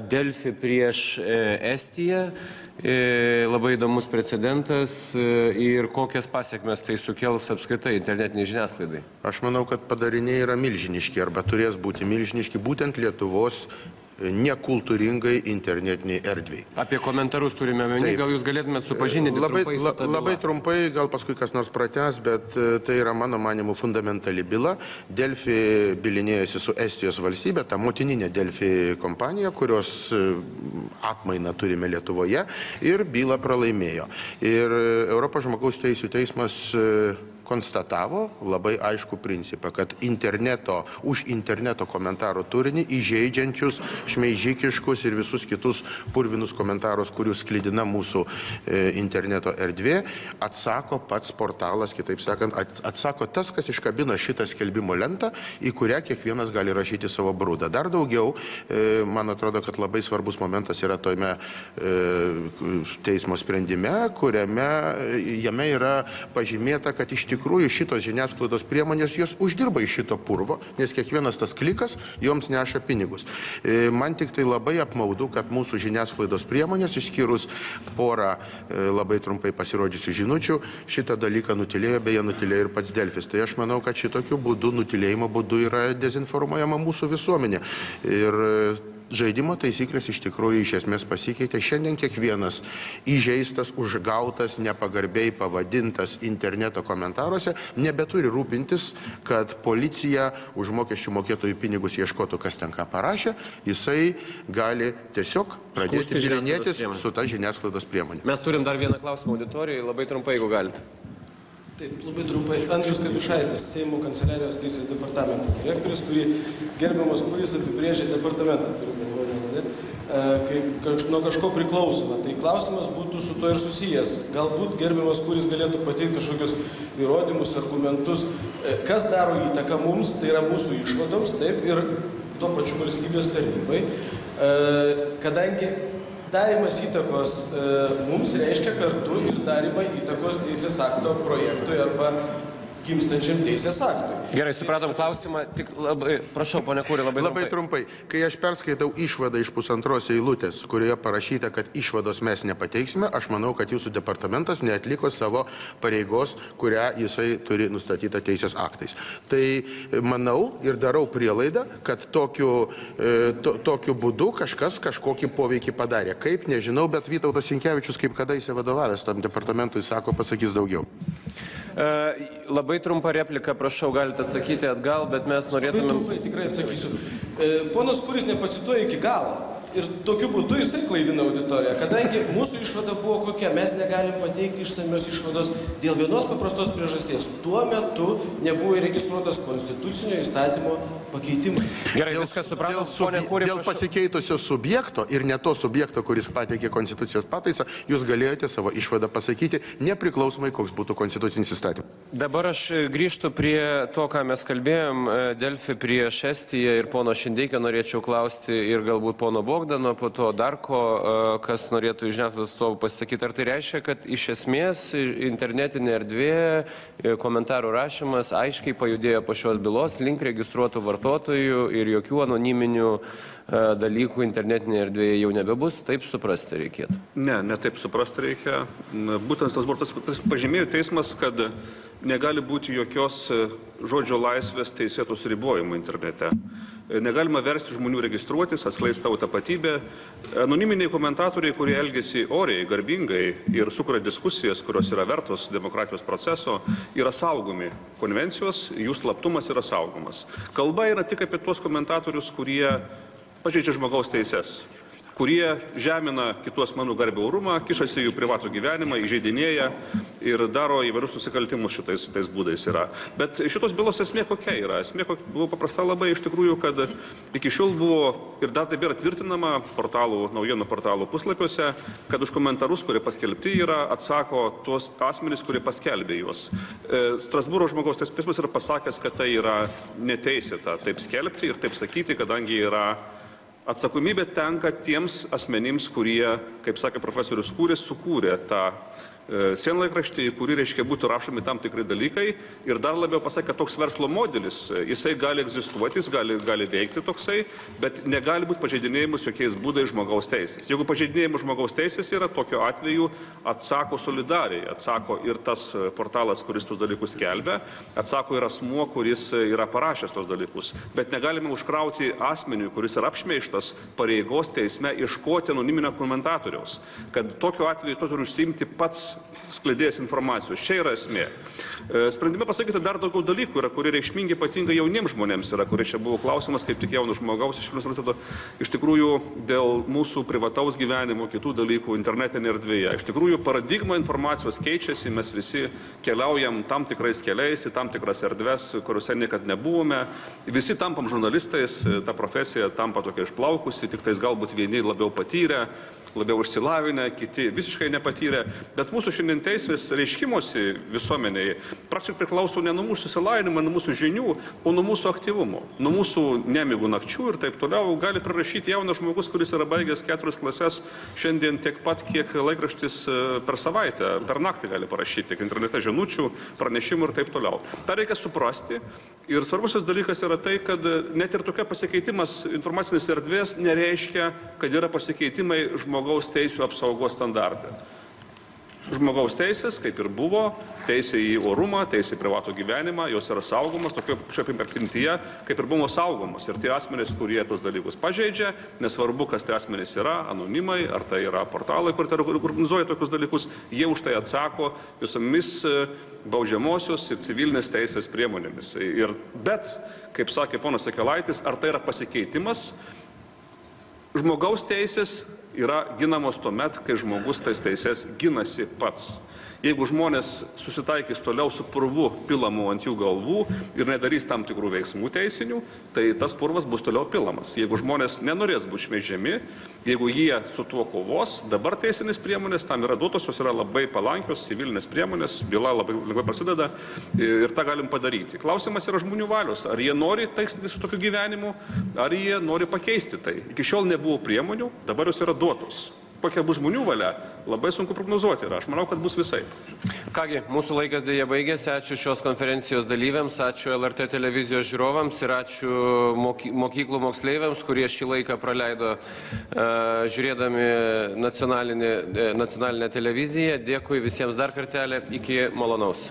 Delfi prieš Estiją. Labai įdomus precedentas ir kokias pasiekmes tai sukels apskritai internetiniai žiniasklaidai. Aš manau, kad padariniai yra milžiniški arba turės būti milžiniški būtent Lietuvos nekultūringai internetiniai erdviai. Apie komentarus turime omeny, gal jūs galėtumėt supažindinti trumpai su ta byla? Labai trumpai, gal paskui kas nors pratęs, bet tai yra mano manimu fundamentali byla. Delfi bylinėjasi su Estijos valstybė, ta motininė Delfi kompanija, kurios atmainą turime Lietuvoje, ir bylą pralaimėjo. Ir Europos žmogaus teisų teismas konstatavo labai aišku principą, kad už interneto komentaro turinį įžeidžiančius, šmeižikiškus ir visus kitus purvinus komentarus, kurių sklidina mūsų interneto erdvė, atsako pats portalas, kitaip sakant, atsako tas, kas iškabina šitą skelbimo lentą, į kurią kiekvienas gali rašyti savo brūdą. Dar daugiau, man atrodo, kad labai svarbus momentas yra tojame teismo sprendime, jame yra pažymėta, kad iš tikrųjų šitos žiniasklaidos priemonės jos uždirba iš šito purvo, nes kiekvienas tas klikas joms neša pinigus. Man tik tai labai apmaudu, kad mūsų žiniasklaidos priemonės, išskyrus porą labai trumpai pasirodžiusių žinučių, šitą dalyką nutilėjo, beje nutilėjo ir pats Delfis. Tai aš manau, kad šitokiu būdu, nutilėjimo būdu yra dezinformuojama mūsų visuomenė. Ir žaidimo taisyklės iš tikrųjų iš esmės pasikeitė. Šiandien kiekvienas įžeistas, užgautas, nepagarbiai pavadintas interneto komentaruose nebeturi rūpintis, kad policija už mokesčių mokėtojų pinigus ieškotų, kas ten ką parašė. Jisai gali tiesiog pradėti bylinėtis su ta žiniasklaidos priemonė. Mes turim dar vieną klausimą auditorijai, labai trumpai, jeigu galite. Taip, labai trumpai. Andrius Kapišaitis, Seimo kanceliarijos teisės departamento direktorius, kurį gerbiamas Kūris apibrėžė departamentą, kaip nuo kažko priklausoma. Tai klausimas būtų su to ir susijęs. Galbūt gerbiamas Kūris galėtų pateikti kažkokius įrodymus, argumentus, kas daro įtaką mums, tai yra mūsų išvadoms, taip, ir tuo pačiu valstybės tarnybai, kadangi darymas įtakos mums reiškia kartu ir darymą įtakos teisės akto projektui arba gimstančiam teisės aktui. Gerai, supratom klausimą, tik labai, prašau, ponia Kūri, labai trumpai. Kai aš perskaitau išvadą iš pusantros eilutės, kurioje parašyta, kad išvados mes nepateiksime, aš manau, kad jūsų departamentas neatliko savo pareigos, kurią jisai turi nustatytą teisės aktais. Tai manau ir darau prielaidą, kad tokiu būdu kažkas kažkokį poveikį padarė. Kaip, nežinau, bet Vytautas Sinkevičius, kaip kadaise vadovavęs tam departamentui, sako, pasakys daugiau. Labai trumpa replika, prašau, galite atsakyti atgal, bet mes norėtume... Labai trumpai, tikrai atsakysiu. Ponas Kūris nepacituoja iki galo. Ir tokiu būdu jisai klaidina auditoriją, kadangi mūsų išvada buvo kokia, mes negalim pateikti išsamios išvados dėl vienos paprastos priežasties. Tuo metu nebuvo įregistruotas konstitucinio įstatymo pakeitimas. Gerai, viskas supratom, ponia Kūri. Dėl pasikeitusio subjekto ir ne to subjekto, kuris pateikė konstitucijos pataisą, jūs galėjote savo išvadą pasakyti, nepriklausomai koks būtų konstitucinis įstatymas. Dabar aš grįžtu prie to, ką mes kalbėjom, Delfi prieš Estiją ir pono Šindeikio norėčiau klausti ir galbūt pono Bogdano, po to dar ko, kas norėtų iš žiniasklaidos atstovų pasakyti. Ar tai reiškia, kad iš esmės internetinė erdvė, komentarų rašymas aiškiai pajudėjo po šios bylos link registruotų vartotojų ir jokių anoniminių dalykų internetinėje erdvėje jau nebebus? Taip suprasti reikėtų? Ne taip suprasti reikia. Būtent tas buvo pažymėjo teismas, kad negali būti jokios žodžio laisvės teisėtos ribojimų internete. Negalima versti žmonių registruotis, atskleisti savo tapatybę. Anoniminiai komentatoriai, kurie elgesi oriai, garbingai ir sukuria diskusijas, kurios yra vertos demokratijos proceso, yra saugomi konvencijos, jų slaptumas yra saugomas. Kalba yra tik apie tuos komentatorius, kurie pažeidžia žmogaus teises, kurie žemina kitų asmenų garbę orumą, kišasi jų privatų gyvenimą, įžeidinėja ir daro įvairius nusikaltimus šitais būdais yra. Bet šitos bylos esmė kokia yra? Esmė buvo paprasta labai iš tikrųjų, kad iki šiol buvo ir dar taip yra tvirtinama naujienų portalų puslapiuose, kad už komentarus, kurie paskelbti yra, atsako tuos asmenys, kurie paskelbė juos. Strasbūro žmogaus teismas yra pasakęs, kad tai yra neteisėta taip skelbti ir taip sakyti, kadangi yra Atsakomybė tenka tiems asmenims, kurie, kaip sakė profesorius Kūris, sukūrė tą sienlaikraštį, į kurį, reiškia, būtų rašomi tam tikrai dalykai ir dar labiau pasakė, kad toks verslo modelis, jisai gali egzistuoti, jis gali veikti toksai, bet negali būti pažeidinėjimus jokiais būdais žmogaus teisės. Jeigu pažeidinėjimus žmogaus teisės yra, tokiu atveju atsako solidariai, atsako ir tas portalas, kuris tus dalykus skelbia, atsako ir asmuo, kuris yra parašęs tos dalykus. Bet negalime užkrauti asmeniui, kuris yra apšmeižtas, pareigos teisme ieškoti anoniminio komentatoriaus, kad tokiu atveju to turi užsiimti pats skleidėjas informacijos. Čia yra esmė. Sprendime pasakyti dar daugiau dalykų yra, kurie reikšmingi ypatingai jauniems žmonėms yra, kurie čia buvo klausimas, kaip tik jaunų žmogaus iš Vilniaus universiteto, iš tikrųjų dėl mūsų privataus gyvenimo, kitų dalykų internetinėje erdvėje. Iš tikrųjų paradigma informacijos keičiasi, mes visi keliaujam tam tikrais keliais, į tam tikras erdves, kuriuose niekad nebuvome. Visi tampam žurnalistais, ta profesija tampa tokia išplaukusi, tik tais galbūt vieni labiau patyrę, labiau išsilavinę, kiti visiškai nepatyrę, bet mūsų šiandien teisės reiškimosi visuomeniai praktiškai priklauso ne nuo mūsų išsilavinimo, nuo mūsų žinių, o nuo mūsų aktyvumo, nuo mūsų nemigų nakčių ir taip toliau. Gali prirašyti jaunas žmogus, kuris yra baigęs 4 klases, šiandien tiek pat, kiek laikraštis per savaitę, per naktį gali parašyti, tiek internete žinučių, pranešimų ir taip toliau. Ta reikia suprasti. Ir svarbusios dalykas yra tai, kad net ir tokia pasikeitimas informacinės erdvės nereiškia, kad yra pasikeitimai žmogaus teisų apsaugos standartai. Žmogaus teisės, kaip ir buvo, teisė į orumą, teisė į privatų gyvenimą, jos yra saugomas, tokio apimtintyje, kaip ir buvo saugomos. Ir tie asmenys, kurie tuos dalykus pažeidžia, nesvarbu, kas tie asmenys yra, anonimai, ar tai yra portalai, kur organizuoja tokius dalykus, jie už tai atsako visomis baudžiamosios ir civilinės teisės priemonėmis. Bet, kaip sakė ponas Jakelaitis, ar tai yra pasikeitimas, žmogaus teisės yra ginamos tuomet, kai žmogus tais teisės ginasi pats. Jeigu žmonės susitaikys toliau su purvu pilamu ant jų galvų ir nedarys tam tikrų veiksmų teisinių, tai tas purvas bus toliau pilamas. Jeigu žmonės nenorės būti šmeižiami, jeigu jie su tuo kovos, dabar teisinės priemonės tam yra duotos, jos yra labai palankios, civilinės priemonės, byla labai lengvai prasideda ir tą galim padaryti. Klausimas yra žmonių valios, ar jie nori taikstytis su tokiu gyvenimu, ar jie nori pakeisti tai. Iki šiol nebuvo priemonių, dabar jos yra duotos. Kokia bus žmonių valia, labai sunku prognozuoti ir aš manau, kad bus visai. Kągi, mūsų laikas dėja baigėsi, ačiū šios konferencijos dalyviams, ačiū LRT televizijos žiūrovams ir ačiū mokyklų moksleiviams, kurie šį laiką praleido žiūrėdami nacionalinę televiziją. Dėkui visiems dar kartelį, iki malonaus.